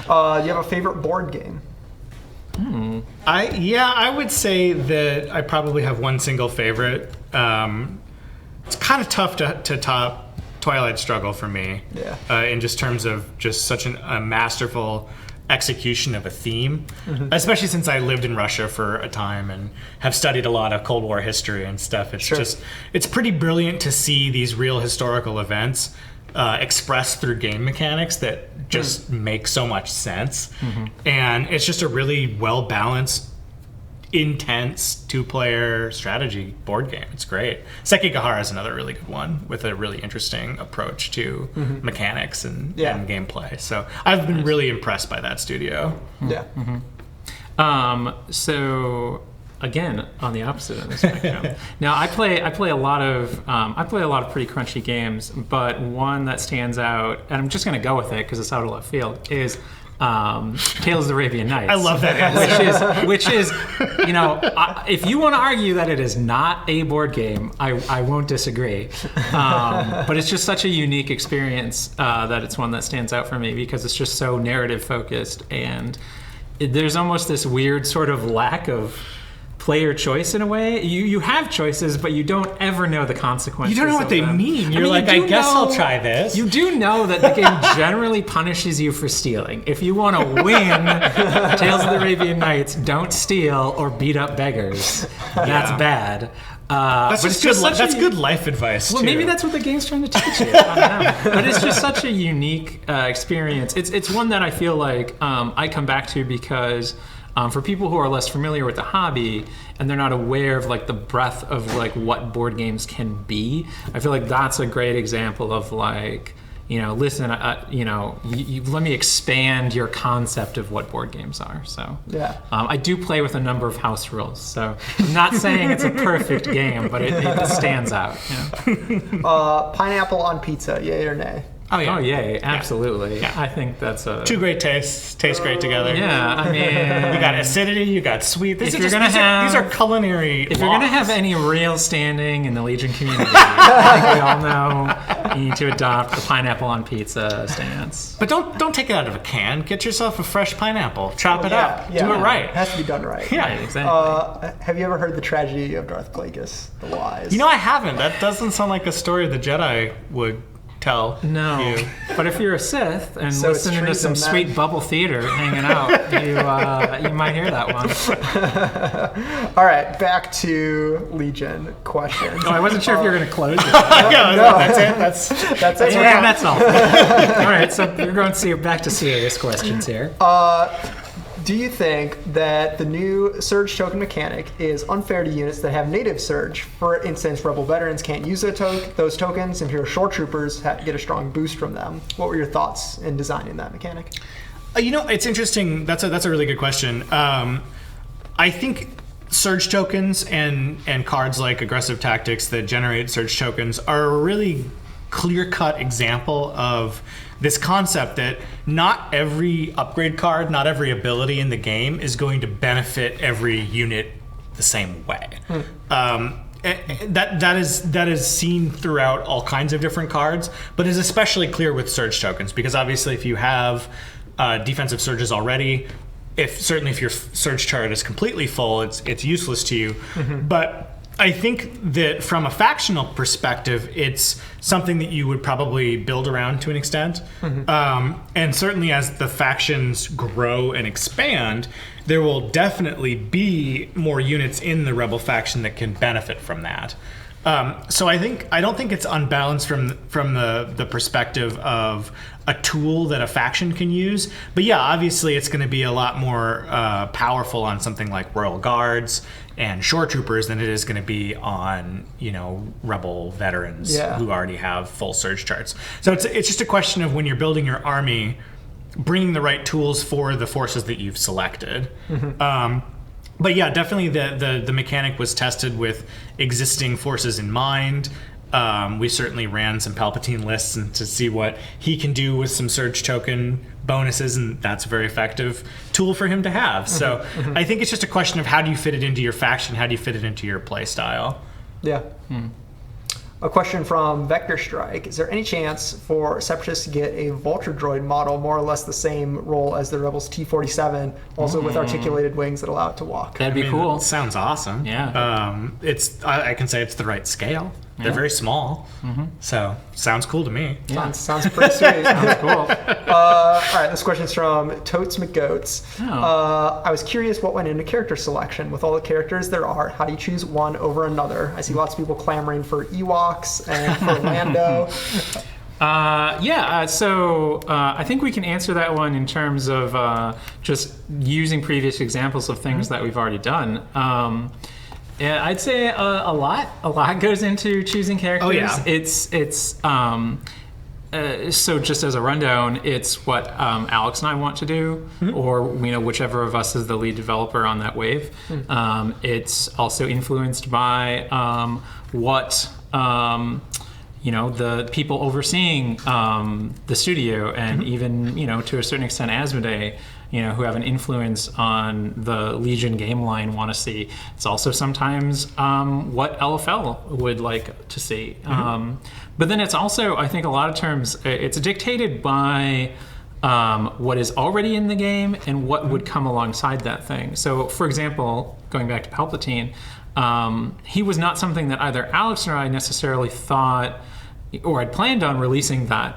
You have a favorite board game? I would say that I probably have one single favorite. It's kind of tough to top Twilight Struggle for me. Yeah. In just terms of just such a masterful execution of a theme, especially since I lived in Russia for a time and have studied a lot of Cold War history and stuff. It's it's pretty brilliant to see these real historical events expressed through game mechanics that just make so much sense. And it's just a really well-balanced, intense 2-player strategy board game. It's great. Sekigahara is another really good one with a really interesting approach to mechanics and gameplay. So I've been really impressed by that studio. Yeah. So again, on the opposite end of the spectrum. Now I play a lot of pretty crunchy games, but one that stands out, and I'm just going to go with it because it's out of left field, is Tales of the Arabian Nights. I love that answer. Which is, if you want to argue that it is not a board game, I won't disagree. But it's just such a unique experience that it's one that stands out for me because it's just so narrative focused, and there's almost this weird sort of lack of player choice in a way. You have choices, but you don't ever know the consequences. You don't know what they mean. You're I guess I'll try this. You do know that the game generally punishes you for stealing. If you want to win Tales of the Arabian Nights, don't steal or beat up beggars. That's bad. That's good life advice. Well, too. maybe that's what the game's trying to teach you. I don't know. But it's just such a unique experience. It's one that I feel like I come back to because for people who are less familiar with the hobby and they're not aware of like the breadth of like what board games can be, I feel like that's a great example of like, listen, you let me expand your concept of what board games are. So I do play with a number of house rules. So I'm not saying it's a perfect game, but it stands out. Pineapple on pizza, yay or nay? Oh yay, absolutely. Yeah. I think that's two great tastes. Taste great together. Yeah, I mean, you got acidity, you got sweet. These are culinary. If you're gonna have any real standing in the Legion community, I think we all know you need to adopt the pineapple on pizza stance. But don't take it out of a can. Get yourself a fresh pineapple. Chop it up. Do it right. It has to be done right. Yeah, exactly. Have you ever heard the tragedy of Darth Plagueis, the wise? I haven't. That doesn't sound like a story the Jedi would tell you. But if you're a Sith and listening to some sweet bubble theater hanging out, you might hear that one. All right, back to Legion questions. I wasn't sure if you were going to close it. That's it. That's it. Yeah, that's all. All right, so we're going back to serious questions here. Do you think that the new Surge token mechanic is unfair to units that have native Surge? For instance, Rebel veterans can't use those tokens, Imperial Shore Troopers get a strong boost from them. What were your thoughts in designing that mechanic? It's interesting. That's a really good question. I think Surge tokens and cards like Aggressive Tactics that generate Surge tokens are a really clear-cut example of this concept that not every upgrade card, not every ability in the game is going to benefit every unit the same way. That is seen throughout all kinds of different cards, but is especially clear with Surge tokens because obviously if you have defensive surges already, if your Surge chart is completely full, it's useless to you. But I think that from a factional perspective, it's something that you would probably build around to an extent. And certainly as the factions grow and expand, there will definitely be more units in the Rebel faction that can benefit from that. So I don't think it's unbalanced from the perspective of a tool that a faction can use. But yeah, obviously it's going to be a lot more powerful on something like Royal Guards and Shore Troopers than it is going to be on Rebel veterans who already have full Surge charts. So it's just a question of when you're building your army, bringing the right tools for the forces that you've selected. But yeah, definitely the mechanic was tested with existing forces in mind. We certainly ran some Palpatine lists and to see what he can do with some Surge token bonuses, and that's a very effective tool for him to have. So I think it's just a question of how do you fit it into your faction, how do you fit it into your play style. Yeah. A question from Vector Strike. Is there any chance for Separatists to get a Vulture droid model more or less the same role as the Rebels T-47, also with articulated wings that allow it to walk? That'd be cool. Sounds awesome. Yeah. I can say it's the right scale. They're very small. So sounds cool to me. Sounds pretty sweet. Sounds cool. All right, this question's from Totes McGoats. Oh. I was curious what went into character selection. With all the characters there are, how do you choose one over another? I see lots of people clamoring for Ewoks and for Lando. So I think we can answer that one in terms of just using previous examples of things that we've already done. Yeah, I'd say a lot goes into choosing characters. Oh, yeah. It's so just as a rundown, it's what Alex and I want to do, or whichever of us is the lead developer on that wave. It's also influenced by what the people overseeing the studio, and even to a certain extent Asmodee, who have an influence on the Legion game line want to see. It's also sometimes what LFL would like to see. But then it's also, I think a lot of times, it's dictated by what is already in the game and what would come alongside that thing. So, for example, going back to Palpatine, he was not something that either Alex or I necessarily thought or had planned on releasing that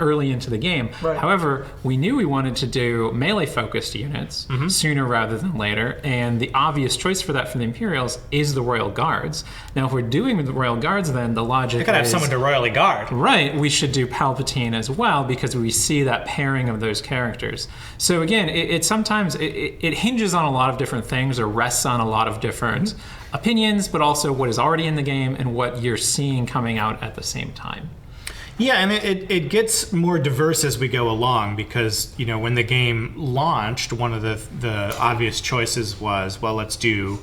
early into the game. Right. However, we knew we wanted to do melee-focused units sooner rather than later, and the obvious choice for that for the Imperials is the Royal Guards. Now, if we're doing the Royal Guards, then the logic I gotta have is, someone to royally guard. right, we should do Palpatine as well, because we see that pairing of those characters. So again, it sometimes hinges on a lot of different things, or rests on a lot of different opinions, but also what is already in the game and what you're seeing coming out at the same time. Yeah, and it gets more diverse as we go along, because when the game launched, one of the obvious choices was, well, let's do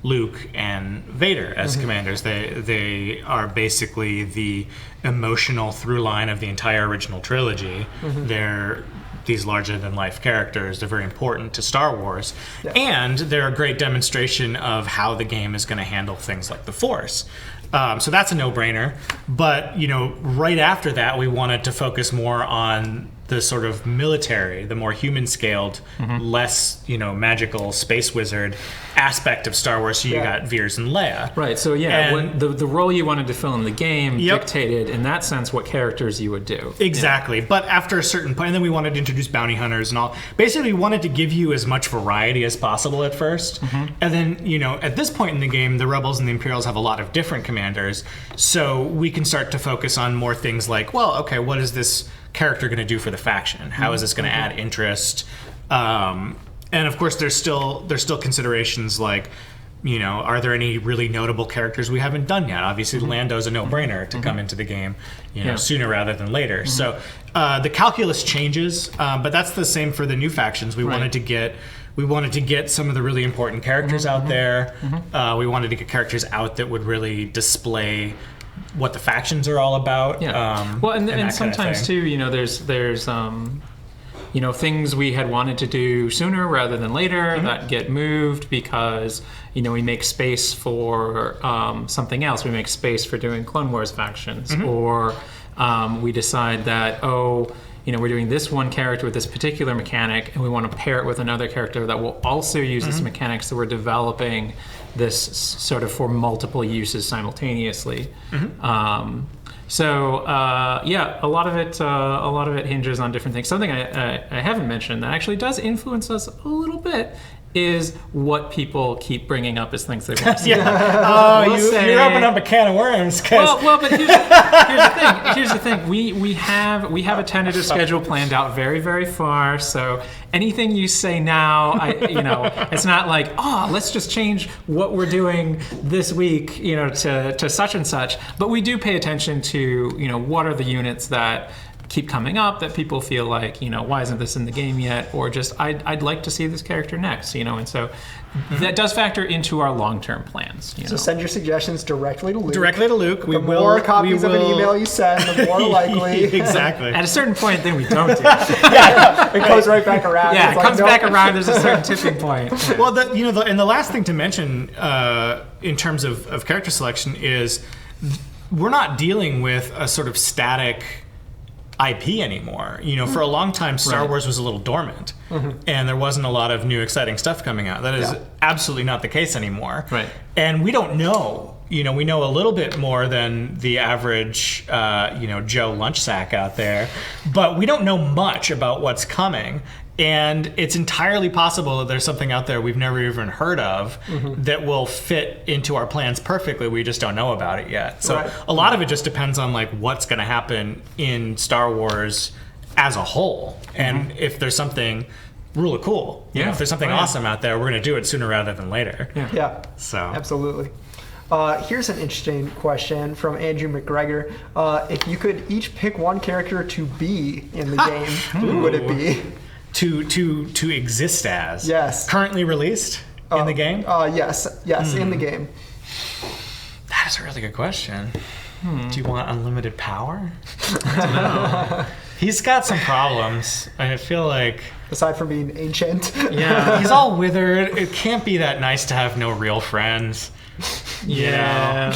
Luke and Vader as commanders. They are basically the emotional through line of the entire original trilogy. They're these larger-than-life characters. They're very important to Star Wars. Yeah. And they're a great demonstration of how the game is going to handle things like the Force. So that's a no-brainer. But, right after that, we wanted to focus more on the sort of military, the more human-scaled, less, magical space wizard aspect of Star Wars. So you got Veers and Leia. Right. So the role you wanted to fill in the game dictated, in that sense, what characters you would do. Exactly. Yeah. But after a certain point, and then we wanted to introduce bounty hunters and all. Basically, we wanted to give you as much variety as possible at first. And then, at this point in the game, the Rebels and the Imperials have a lot of different commanders. So we can start to focus on more things like, well, okay, what is this character going to do for the faction? How is this going to add interest? And of course, there's still considerations like, are there any really notable characters we haven't done yet? Obviously, Lando's a no-brainer to come into the game, sooner rather than later. So the calculus changes, but that's the same for the new factions. We wanted to get some of the really important characters out there. We wanted to get characters out that would really display what the factions are all about. Yeah. And sometimes too, there's things we had wanted to do sooner rather than later that get moved because we make space for something else. We make space for doing Clone Wars factions, or we decide that we're doing this one character with this particular mechanic, and we want to pair it with another character that will also use this mechanic. So we're developing this sort of for multiple uses simultaneously. A lot of it hinges on different things. Something I haven't mentioned that actually does influence us a little bit is what people keep bringing up as things they want to see. You're opening up a can of worms. But here's the thing. We have a tentative schedule planned out very, very far. So anything you say now, it's not like, let's just change what we're doing this week, to such and such. But we do pay attention to, what are the units that keep coming up that people feel like, why isn't this in the game yet? Or just, I'd like to see this character next, and so that does factor into our long-term plans. So send your suggestions directly to Luke. The more copies of an email you send, the more likely. Exactly. At a certain point, then we don't do it. It goes right back around. Yeah, it comes back around. There's a certain tipping point. Well, and the last thing to mention in terms of character selection is we're not dealing with a sort of static IP anymore. For a long time, Star Wars was a little dormant, and there wasn't a lot of new exciting stuff coming out. That is absolutely not the case anymore. Right. And we don't know, we know a little bit more than the average, Joe lunch sack out there, but we don't know much about what's coming. And it's entirely possible that there's something out there we've never even heard of that will fit into our plans perfectly. We just don't know about it yet. So a lot of it just depends on like what's going to happen in Star Wars as a whole. And if there's something really cool, if there's something awesome out there, we're going to do it sooner rather than later. Yeah. So absolutely. Here's an interesting question from Andrew McGregor. If you could each pick one character to be in the game, who would it be? To exist as. Yes. Currently released in the game? Yes, in the game. That is a really good question. Do you want unlimited power? I don't know. He's got some problems. I feel like... Aside from being ancient. Yeah, he's all withered. It can't be that nice to have no real friends. Yeah.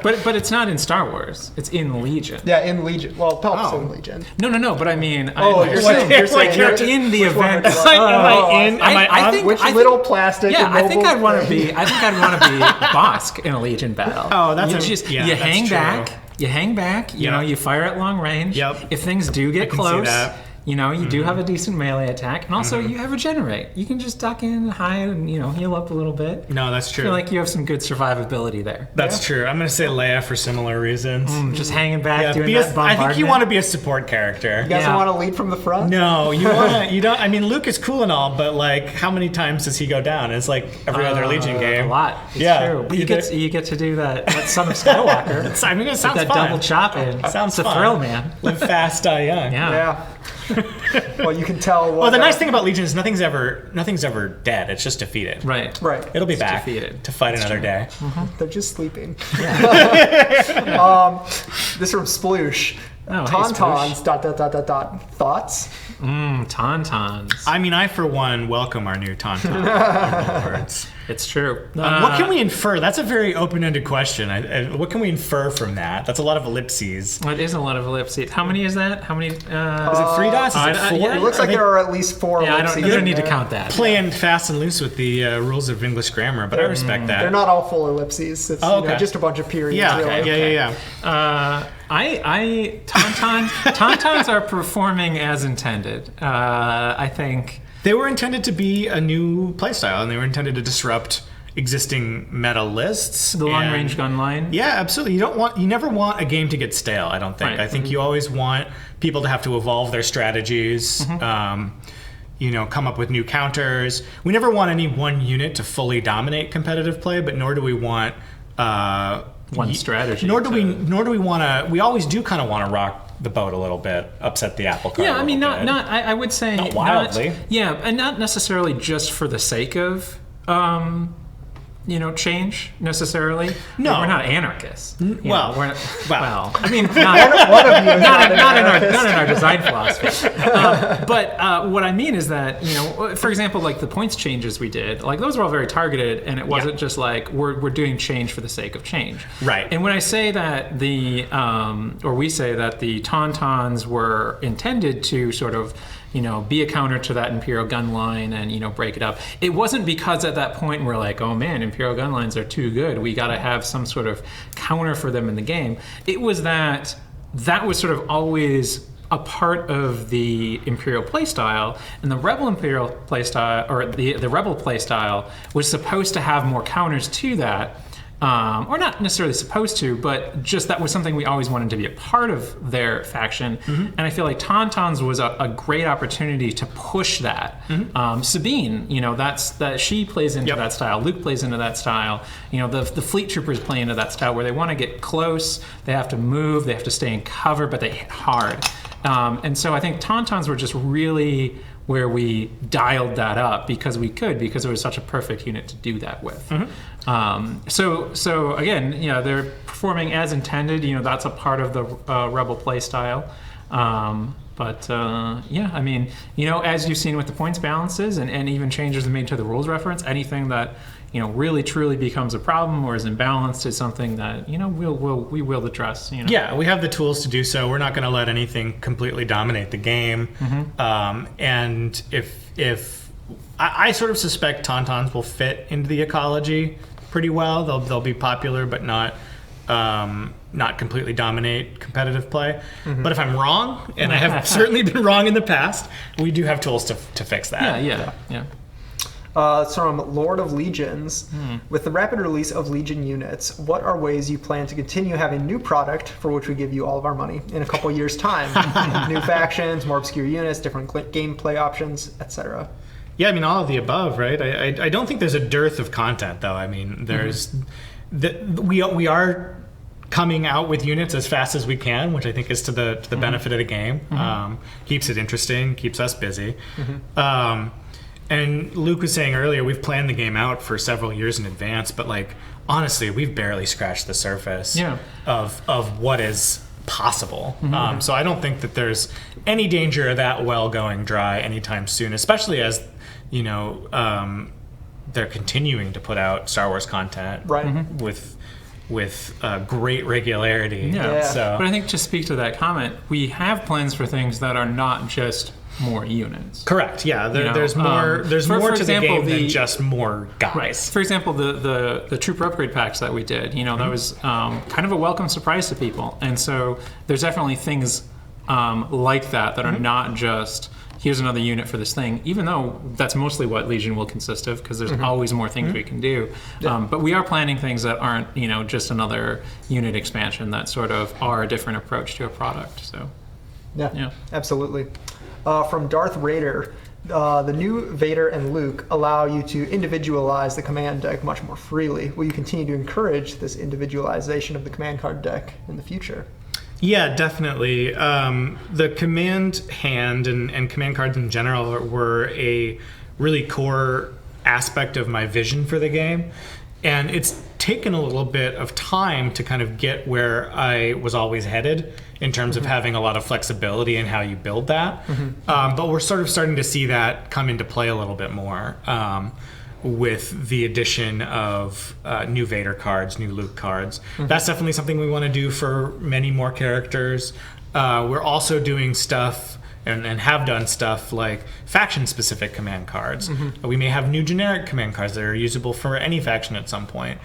But it's not in Star Wars. It's in Legion. Yeah, in Legion. Well, Pelp's in Legion. No. But I mean, you're saying you're in the event. Which little plastic? Yeah, I think I'd want to be. I think I'd want to be Bosk in a Legion battle. Oh, that's you hang back. You hang back. You fire at long range. Yep. If things do get close. You do have a decent melee attack, and also you have regenerate. You can just duck in and hide and, heal up a little bit. No, that's true. I feel like you have some good survivability there. That's true. I'm going to say Leia for similar reasons. Just hanging back, doing that bombardment. I think you want to be a support character. You guys don't want to lead from the front? No, you don't. I mean, Luke is cool and all, but like, how many times does he go down? It's like every other Legion game. A lot. It's true. But you get to do that Son of Skywalker. It sounds that fun. Double chop in. Sounds it's a thrill, man. Live fast, die young. Yeah. Well, you can tell. Well, the nice thing about Legion is nothing's ever dead. It's just defeated. Right. It'll be back to fight another day. They're just sleeping. Yeah. This from Sploosh. Tauntauns. ... Thoughts? Tauntauns. I mean, I for one welcome our new Tauntaun lords. It's true. What can we infer? That's a very open-ended question. What can we infer from that? That's a lot of ellipses. It is a lot of ellipses. How many is that? How many? Is it 3 dots? Is it 4? It looks like there are at least 4 ellipses. You don't need to count that. Playing fast and loose with the rules of English grammar, but I respect that. They're not all full ellipses. It's just a bunch of periods. Yeah, really. Yeah. Tauntauns are performing as intended. I think they were intended to be a new playstyle, and they were intended to disrupt existing meta lists. The long range gun line. Yeah, absolutely. You never want a game to get stale, I don't think. Right. I think you always want people to have to evolve their strategies. Come up with new counters. We never want any one unit to fully dominate competitive play, but nor do we want one strategy. Nor do we want to. We always do kind of want to rock the boat a little bit, upset the apple cart. Yeah, I mean, I would say not wildly. And not necessarily just for the sake of change necessarily. No, we're not anarchists. Well, I mean, one of you is not in our design philosophy. But what I mean is that for example, like the points changes we did, like those were all very targeted, and it wasn't just like we're doing change for the sake of change. Right. And when I say that we say that the Tauntauns were intended to sort of be a counter to that Imperial gun line and, break it up. It wasn't because at that point we're like, oh man, Imperial gun lines are too good. We got to have some sort of counter for them in the game. It was that was sort of always a part of the Imperial playstyle, and the Rebel Imperial playstyle, or the Rebel playstyle, was supposed to have more counters to that. Or not necessarily supposed to, but just that was something we always wanted to be a part of their faction. And I feel like Tauntauns was a great opportunity to push that. Sabine, she plays into that style. Luke plays into that style. The fleet troopers play into that style where they want to get close, they have to move, they have to stay in cover, but they hit hard. And so I think Tauntauns were just really where we dialed that up because it was such a perfect unit to do that with. So again, they're performing as intended. That's a part of the Rebel play style. But I mean, as you've seen with the points balances and even changes made to the rules reference, anything that really truly becomes a problem or is imbalanced is something that we will address. Yeah, we have the tools to do so. We're not going to let anything completely dominate the game. And if I sort of suspect Tauntauns will fit into the ecology pretty well. They'll be popular, but not completely dominate competitive play. But if I'm wrong, and I have certainly been wrong in the past, we do have tools to fix that. Yeah. It's from Lord of Legions. With the rapid release of Legion units, what are ways you plan to continue having new product for which we give you all of our money in a couple years' time? New factions, more obscure units, different gameplay options, etc. Yeah, I mean, all of the above, right? I don't think there's a dearth of content, though. I mean, there's we are coming out with units as fast as we can, which I think is to the benefit of the game. Keeps it interesting, keeps us busy. And Luke was saying earlier, we've planned the game out for several years in advance, but like honestly, we've barely scratched the surface of what is possible. So I don't think that there's any danger of that well going dry anytime soon, especially as they're continuing to put out Star Wars content with great regularity. So, but I think to speak to that comment, we have plans for things that are not just more units. Correct. Yeah. There's more. There's more to the game than just more guys. Right. For example, the trooper upgrade packs that we did. That was kind of a welcome surprise to people. And so there's definitely things like that are not just here's another unit for this thing. Even though that's mostly what Legion will consist of, because there's always more things we can do. But we are planning things that aren't just another unit expansion that sort of are a different approach to a product. So. Yeah. Absolutely. From Darth Vader, the new Vader and Luke allow you to individualize the command deck much more freely. Will you continue to encourage this individualization of the command card deck in the future? Yeah, definitely. The command hand and command cards in general were a really core aspect of my vision for the game. And it's taken a little bit of time to kind of get where I was always headed in terms of having a lot of flexibility in how you build that. But we're sort of starting to see that come into play a little bit more with the addition of new Vader cards, new Luke cards. That's definitely something we want to do for many more characters. We're also doing stuff and have done stuff like faction-specific command cards. We may have new generic command cards that are usable for any faction at some point.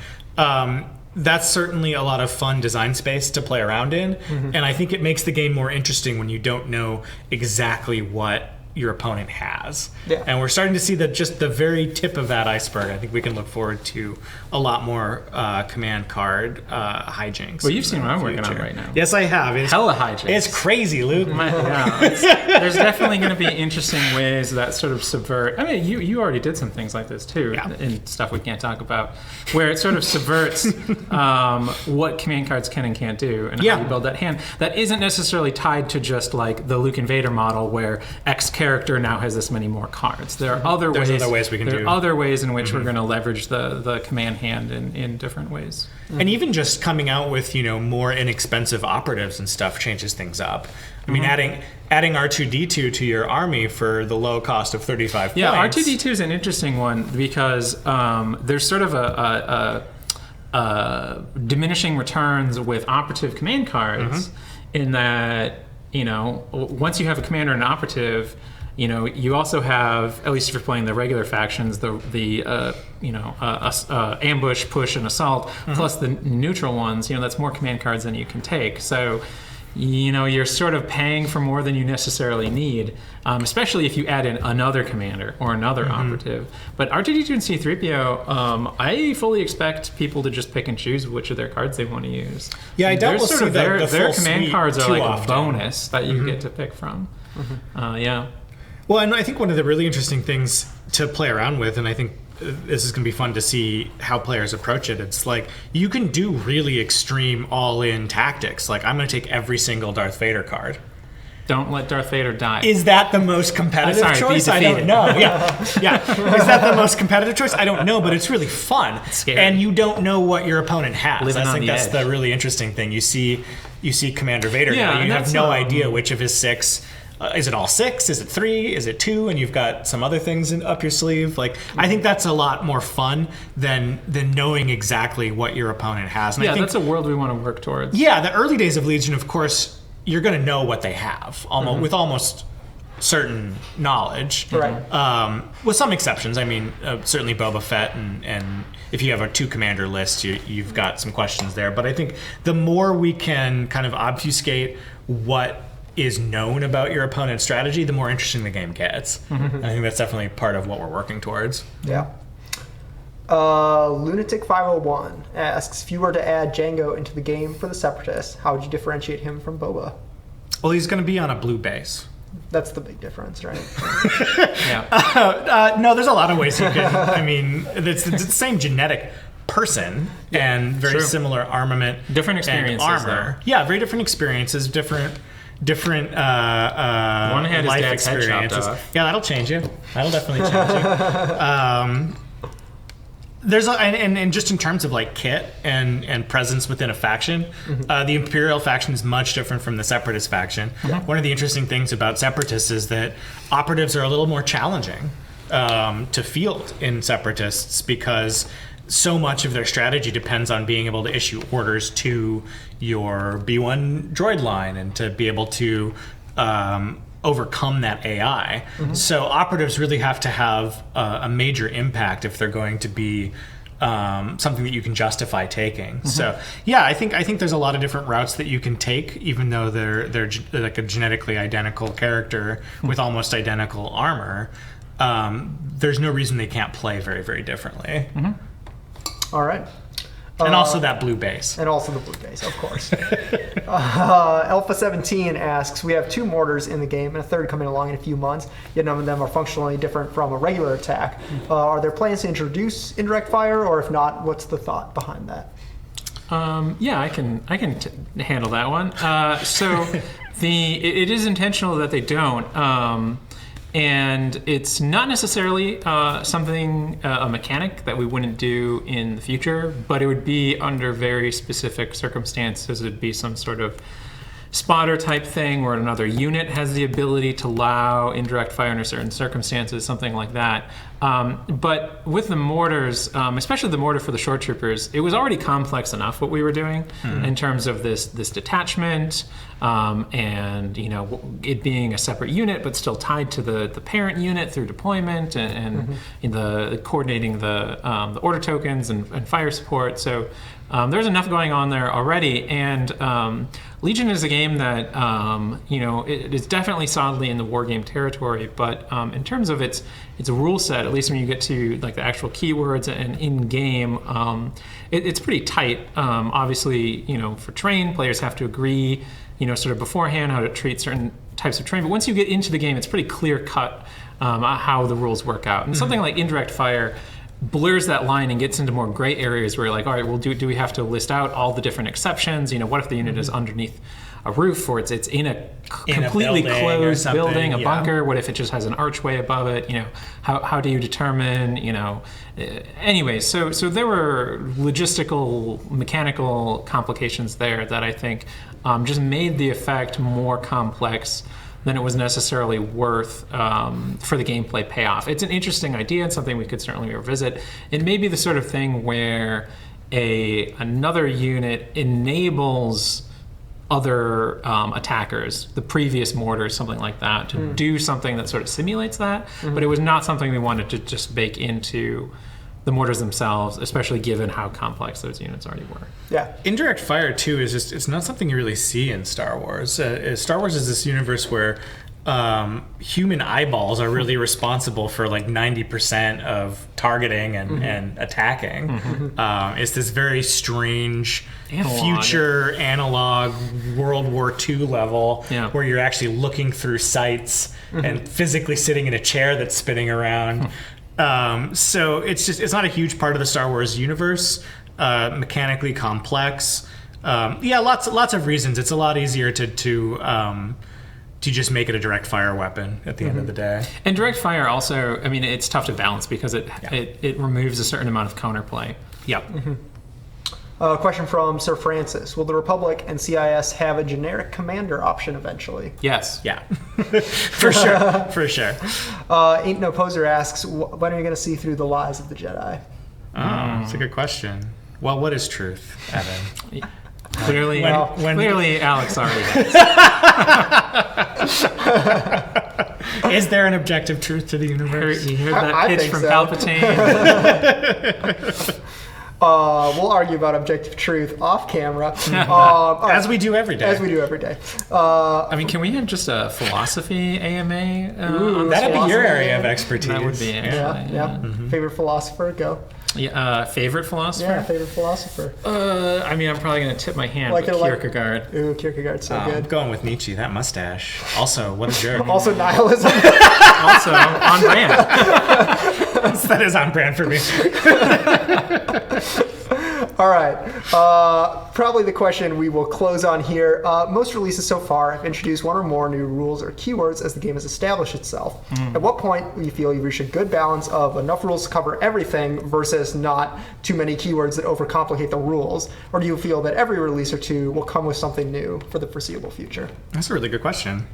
That's certainly a lot of fun design space to play around in, and I think it makes the game more interesting when you don't know exactly what your opponent has. And we're starting to see just the very tip of that iceberg. I think we can look forward to a lot more command card hijinks. Well, you've seen what I'm working on right now. Yes, I have. It's hella hijinks. It's crazy, Luke. There's definitely going to be interesting ways that sort of subvert. I mean, you already did some things like this too, in stuff we can't talk about, where it sort of subverts what command cards can and can't do, and how you build that hand. That isn't necessarily tied to just like the Luke and Vader model, where X character now has this many more cards. There are other ways we can do. There are other ways in which we're going to leverage the command hand in different ways. And even just coming out with more inexpensive operatives and stuff changes things up. I mean, adding R2D2 to your army for the low cost of 35 points. Yeah, R2D2 is an interesting one because there's sort of a diminishing returns with operative command cards in that once you have a commander and an operative, you also have, at least if you're playing the regular factions, the ambush, push, and assault, plus the neutral ones. That's more command cards than you can take. So, you're sort of paying for more than you necessarily need, especially if you add in another commander or another operative. But R2D2 and C-3PO, I fully expect people to just pick and choose which of their cards they want to use. Yeah, I doubt we'll see their full command cards are like often. a bonus that you get to pick from. Well, and I think one of the really interesting things to play around with, and I think this is going to be fun to see how players approach it. It's like you can do really extreme all-in tactics. Like I'm going to take every single Darth Vader card. Don't let Darth Vader die. Is that the most competitive choice? I don't know. Yeah. Is that the most competitive choice? I don't know, but it's really fun. It's scary. And you don't know what your opponent has. I think that's the really interesting thing. You see Commander Vader now. You have no idea which of his 6. Is it all 6? Is it 3? Is it 2? And you've got some other things up your sleeve. Like I think that's a lot more fun than knowing exactly what your opponent has. And I think that's a world we want to work towards. Yeah, the early days of Legion, of course, you're going to know what they have with almost certain knowledge, Right. With some exceptions. I mean, certainly Boba Fett, and if you have a 2-commander list, you've got some questions there. But I think the more we can kind of obfuscate what is known about your opponent's strategy, the more interesting the game gets. I think that's definitely part of what we're working towards. Yeah. Lunatic 501 asks, if you were to add Jango into the game for the Separatists, how would you differentiate him from Boba? Well, he's going to be on a blue base. That's the big difference, right? Yeah. No, there's a lot of ways you can. I mean, it's the same genetic person and very similar armament, Different experiences, and armor. though. Yeah, very different experiences, different One had his life dad's head chopped experiences. off. Yeah, that'll change you. That'll definitely change you. There's and just in terms of like kit and presence within a faction, the Imperial faction is much different from the Separatist faction. One of the interesting things about Separatists is that Operatives are a little more challenging to field in Separatists because so much of their strategy depends on being able to issue orders to your B1 droid line and to be able to overcome that AI. So Operatives really have to have a major impact if they're going to be something that you can justify taking. So yeah, I think there's a lot of different routes that you can take, even though they're like a genetically identical character with almost identical armor. There's no reason they can't play very, very differently. All right. And also that blue base. And also the blue base, of course. Alpha 17 asks, we have 2 mortars in the game and a third coming along in a few months, yet none of them are functionally different from a regular attack. Are there plans to introduce indirect fire, or if not, what's the thought behind that? Yeah, I can handle that one. So it is intentional that they don't. And it's not necessarily something, a mechanic that we wouldn't do in the future, but it would be under very specific circumstances. It would be some sort of spotter type thing where another unit has the ability to allow indirect fire under certain circumstances, something like that. But with the mortars, especially the mortar for the short troopers, it was already complex enough what we were doing in terms of this detachment and it being a separate unit but still tied to the parent unit through deployment and in the coordinating the order tokens and fire support. So there's enough going on there already, and Legion is a game that it is definitely solidly in the war game territory, but in terms of its rule set, at least when you get to like the actual keywords and in game, it's pretty tight. Obviously, for terrain, players have to agree, sort of beforehand how to treat certain types of terrain. But once you get into the game, it's pretty clear cut how the rules work out. And something like indirect fire blurs that line and gets into more gray areas where you're like, all right, well, do we have to list out all the different exceptions? What if the unit is underneath a roof, or it's in a completely closed building, a bunker? What if it just has an archway above it? How do you determine? Anyway, so there were logistical, mechanical complications there that I think just made the effect more complex than it was necessarily worth for the gameplay payoff. It's an interesting idea and something we could certainly revisit. It may be the sort of thing where another unit enables other attackers, the previous mortars, something like that, to do something that sort of simulates that. But it was not something we wanted to just bake into the mortars themselves, especially given how complex those units already were. Yeah. Indirect fire, too, is just, it's not something you really see in Star Wars. Star Wars is this universe where human eyeballs are really responsible for like 90% of targeting and attacking. It's this very strange future analog World War II level where you're actually looking through sights and physically sitting in a chair that's spinning around. So it's not a huge part of the Star Wars universe. Mechanically complex. Lots of reasons. It's a lot easier to just make it a direct fire weapon at the end of the day. And direct fire also, I mean, it's tough to balance because it removes a certain amount of counterplay. Yep. Question from Sir Francis. Will the Republic and CIS have a generic commander option eventually? Yes. Yeah. For sure. For sure. Ain't No Poser asks, when are you going to see through the lies of the Jedi? Oh, that's a good question. Well, what is truth, Evan? Clearly, Alex already does. Is there an objective truth to the universe? You heard that I pitch think from so. Palpatine? We'll argue about objective truth off camera. All right. As we do every day. As we do every day. I mean, can we have just a philosophy AMA? On this That'd be one? your area of expertise. That would be it. Yeah. Favorite philosopher? Go. Yeah, favorite philosopher? Yeah, favorite philosopher. I mean, I'm probably going to tip my hand Like with it, like- Kierkegaard. Ooh, Kierkegaard's so I'm good. going with Nietzsche. That mustache. Also, what a jerk. Also nihilism. Also, on brand. That is on brand for me. All right. Probably the question we will close on here. Most releases so far have introduced one or more new rules or keywords as the game has established itself. At what point do you feel you've reached a good balance of enough rules to cover everything versus not too many keywords that overcomplicate the rules? Or do you feel that every release or two will come with something new for the foreseeable future? That's a really good question.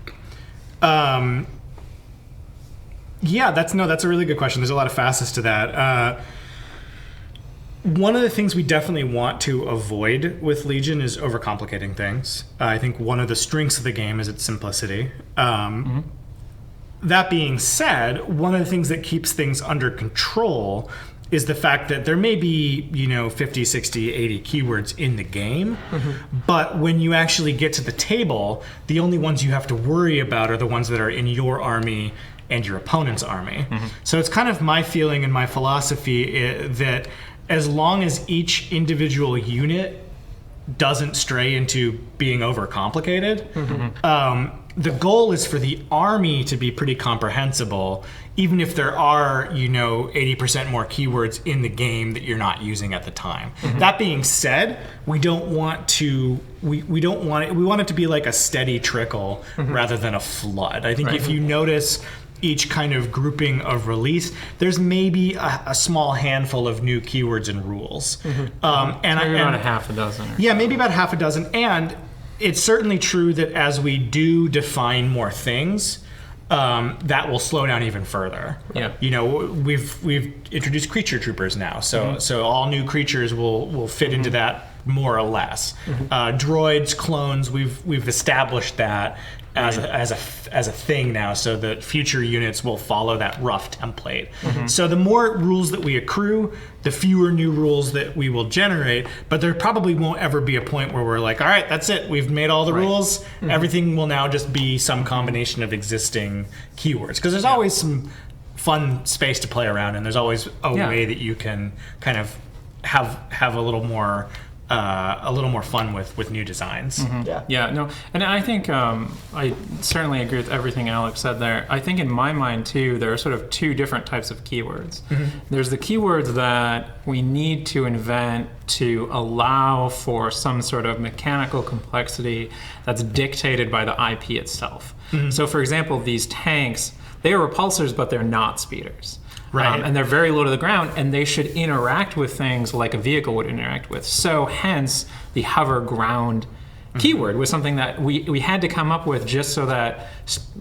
Yeah, that's a really good question. There's a lot of facets to that. One of the things we definitely want to avoid with Legion is overcomplicating things. I think one of the strengths of the game is its simplicity. That being said, one of the things that keeps things under control is the fact that there may be, 50, 60, 80 keywords in the game, but when you actually get to the table, the only ones you have to worry about are the ones that are in your army and your opponent's army. So it's kind of my feeling and my philosophy that as long as each individual unit doesn't stray into being overcomplicated, the goal is for the army to be pretty comprehensible, even if there are, 80% more keywords in the game that you're not using at the time. That being said, we want it to be like a steady trickle rather than a flood. I think if you notice each kind of grouping of release, there's maybe a small handful of new keywords and rules. Maybe about a half a dozen. Yeah, maybe about half a dozen. And it's certainly true that as we do define more things, that will slow down even further. Yeah. We've introduced creature troopers now, so all new creatures will fit into that more or less. Droids, clones, we've established that as a thing now, so that future units will follow that rough template. So the more rules that we accrue, the fewer new rules that we will generate, but there probably won't ever be a point where we're like, all right, that's it, we've made all the rules, everything will now just be some combination of existing keywords, because there's always some fun space to play around, and there's always a way that you can kind of have a little more fun with new designs. Yeah, no, and I think I certainly agree with everything Alex said there. I think in my mind too, there are sort of two different types of keywords. There's the keywords that we need to invent to allow for some sort of mechanical complexity that's dictated by the IP itself. So for example, these tanks, they are repulsors, but they're not speeders. Right. And they're very low to the ground, and they should interact with things like a vehicle would interact with. So hence, the hover ground keyword was something that we had to come up with just so that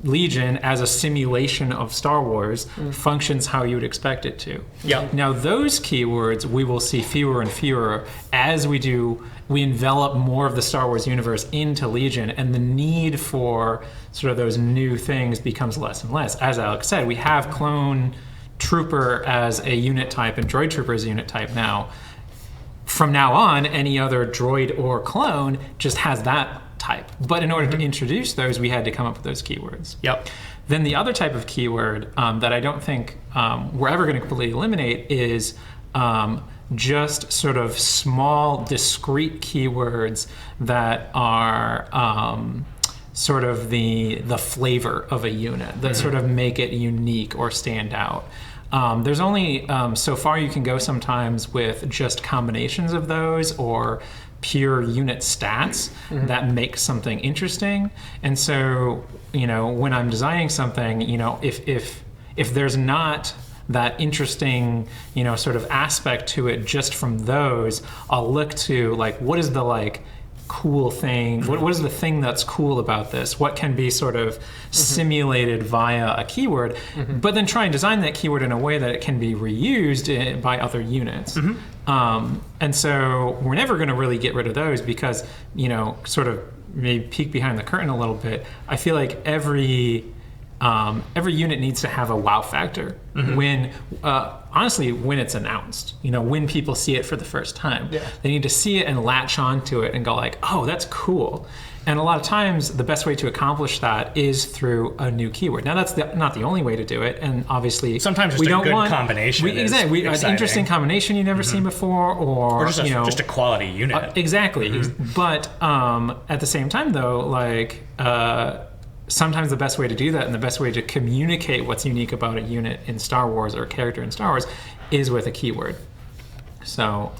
Legion, as a simulation of Star Wars, functions how you would expect it to. Yeah. Now, those keywords we will see fewer and fewer as we envelop more of the Star Wars universe into Legion, and the need for sort of those new things becomes less and less. As Alex said, we have clone trooper as a unit type and droid trooper as a unit type now. From now on, any other droid or clone just has that type. But in order to introduce those, we had to come up with those keywords. Yep. Then the other type of keyword that I don't think we're ever going to completely eliminate is just sort of small, discrete keywords that are sort of the flavor of a unit, that sort of make it unique or stand out. There's only so far you can go sometimes with just combinations of those or pure unit stats that make something interesting. And so, when I'm designing something, if there's not that interesting, sort of aspect to it just from those, I'll look to what is the cool thing, what is the thing that's cool about this, what can be sort of simulated via a keyword, but then try and design that keyword in a way that it can be reused by other units. And so we're never going to really get rid of those because, sort of maybe peek behind the curtain a little bit, I feel like every every unit needs to have a wow factor when, honestly, when it's announced. When people see it for the first time, they need to see it and latch onto it and go like, "Oh, that's cool." And a lot of times, the best way to accomplish that is through a new keyword. Now, that's not the only way to do it, and obviously, sometimes just a good combination. Exactly, an interesting combination you've never seen before, or just a quality unit. Exactly, but at the same time, though, like sometimes the best way to do that, and the best way to communicate what's unique about a unit in Star Wars or a character in Star Wars, is with a keyword. So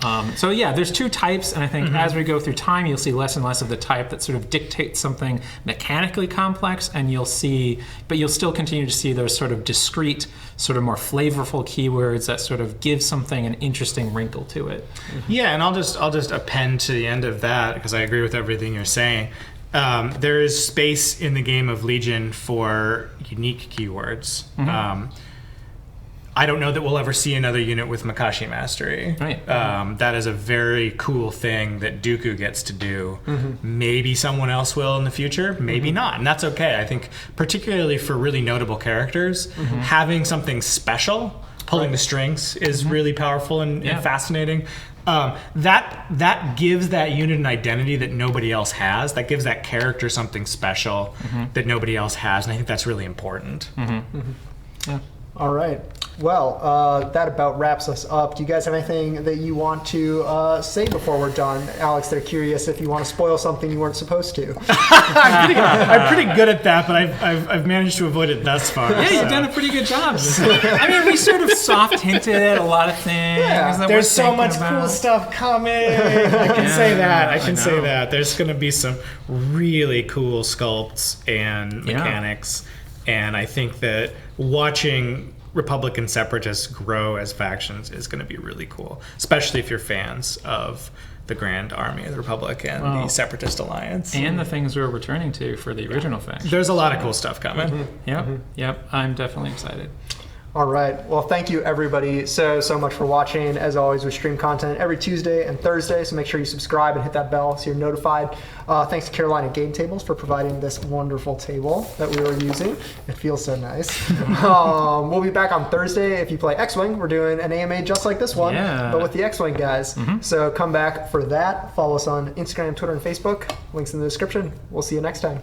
yeah, there's two types, and I think as we go through time, you'll see less and less of the type that sort of dictates something mechanically complex, and you'll still continue to see those sort of discrete, sort of more flavorful keywords that sort of give something an interesting wrinkle to it. Yeah, and I'll just append to the end of that, because I agree with everything you're saying. There is space in the game of Legion for unique keywords. I don't know that we'll ever see another unit with Makashi Mastery. Right. That is a very cool thing that Dooku gets to do. Maybe someone else will in the future, maybe not, and that's okay. I think particularly for really notable characters, having something special, pulling the strings, is really powerful and fascinating. That gives that unit an identity that nobody else has. That gives that character something special that nobody else has, and I think that's really important. Yeah. All right. Well, that about wraps us up. Do you guys have anything that you want to say before we're done? Alex, they're curious if you want to spoil something you weren't supposed to. I'm pretty good at that, but I've managed to avoid it thus far. Yeah, you've done a pretty good job. I mean, we sort of soft hinted at a lot of things. Yeah, that there's so much about. cool stuff coming. I can say that. I can say that. There's going to be some really cool sculpts and mechanics, and I think that watching Republic and Separatists grow as factions is going to be really cool, especially if you're fans of the Grand Army of the Republic and the Separatist Alliance. And the things we're returning to for the original faction. There's a lot of cool stuff coming. Yep. I'm definitely excited. All right. Well, thank you everybody so much for watching. As always, we stream content every Tuesday and Thursday, so make sure you subscribe and hit that bell so you're notified. Thanks to Carolina Game Tables for providing this wonderful table that we were using. It feels so nice. We'll be back on Thursday. If you play X-Wing, we're doing an AMA just like this one, but with the X-Wing guys. So come back for that. Follow us on Instagram, Twitter, and Facebook. Links in the description. We'll see you next time.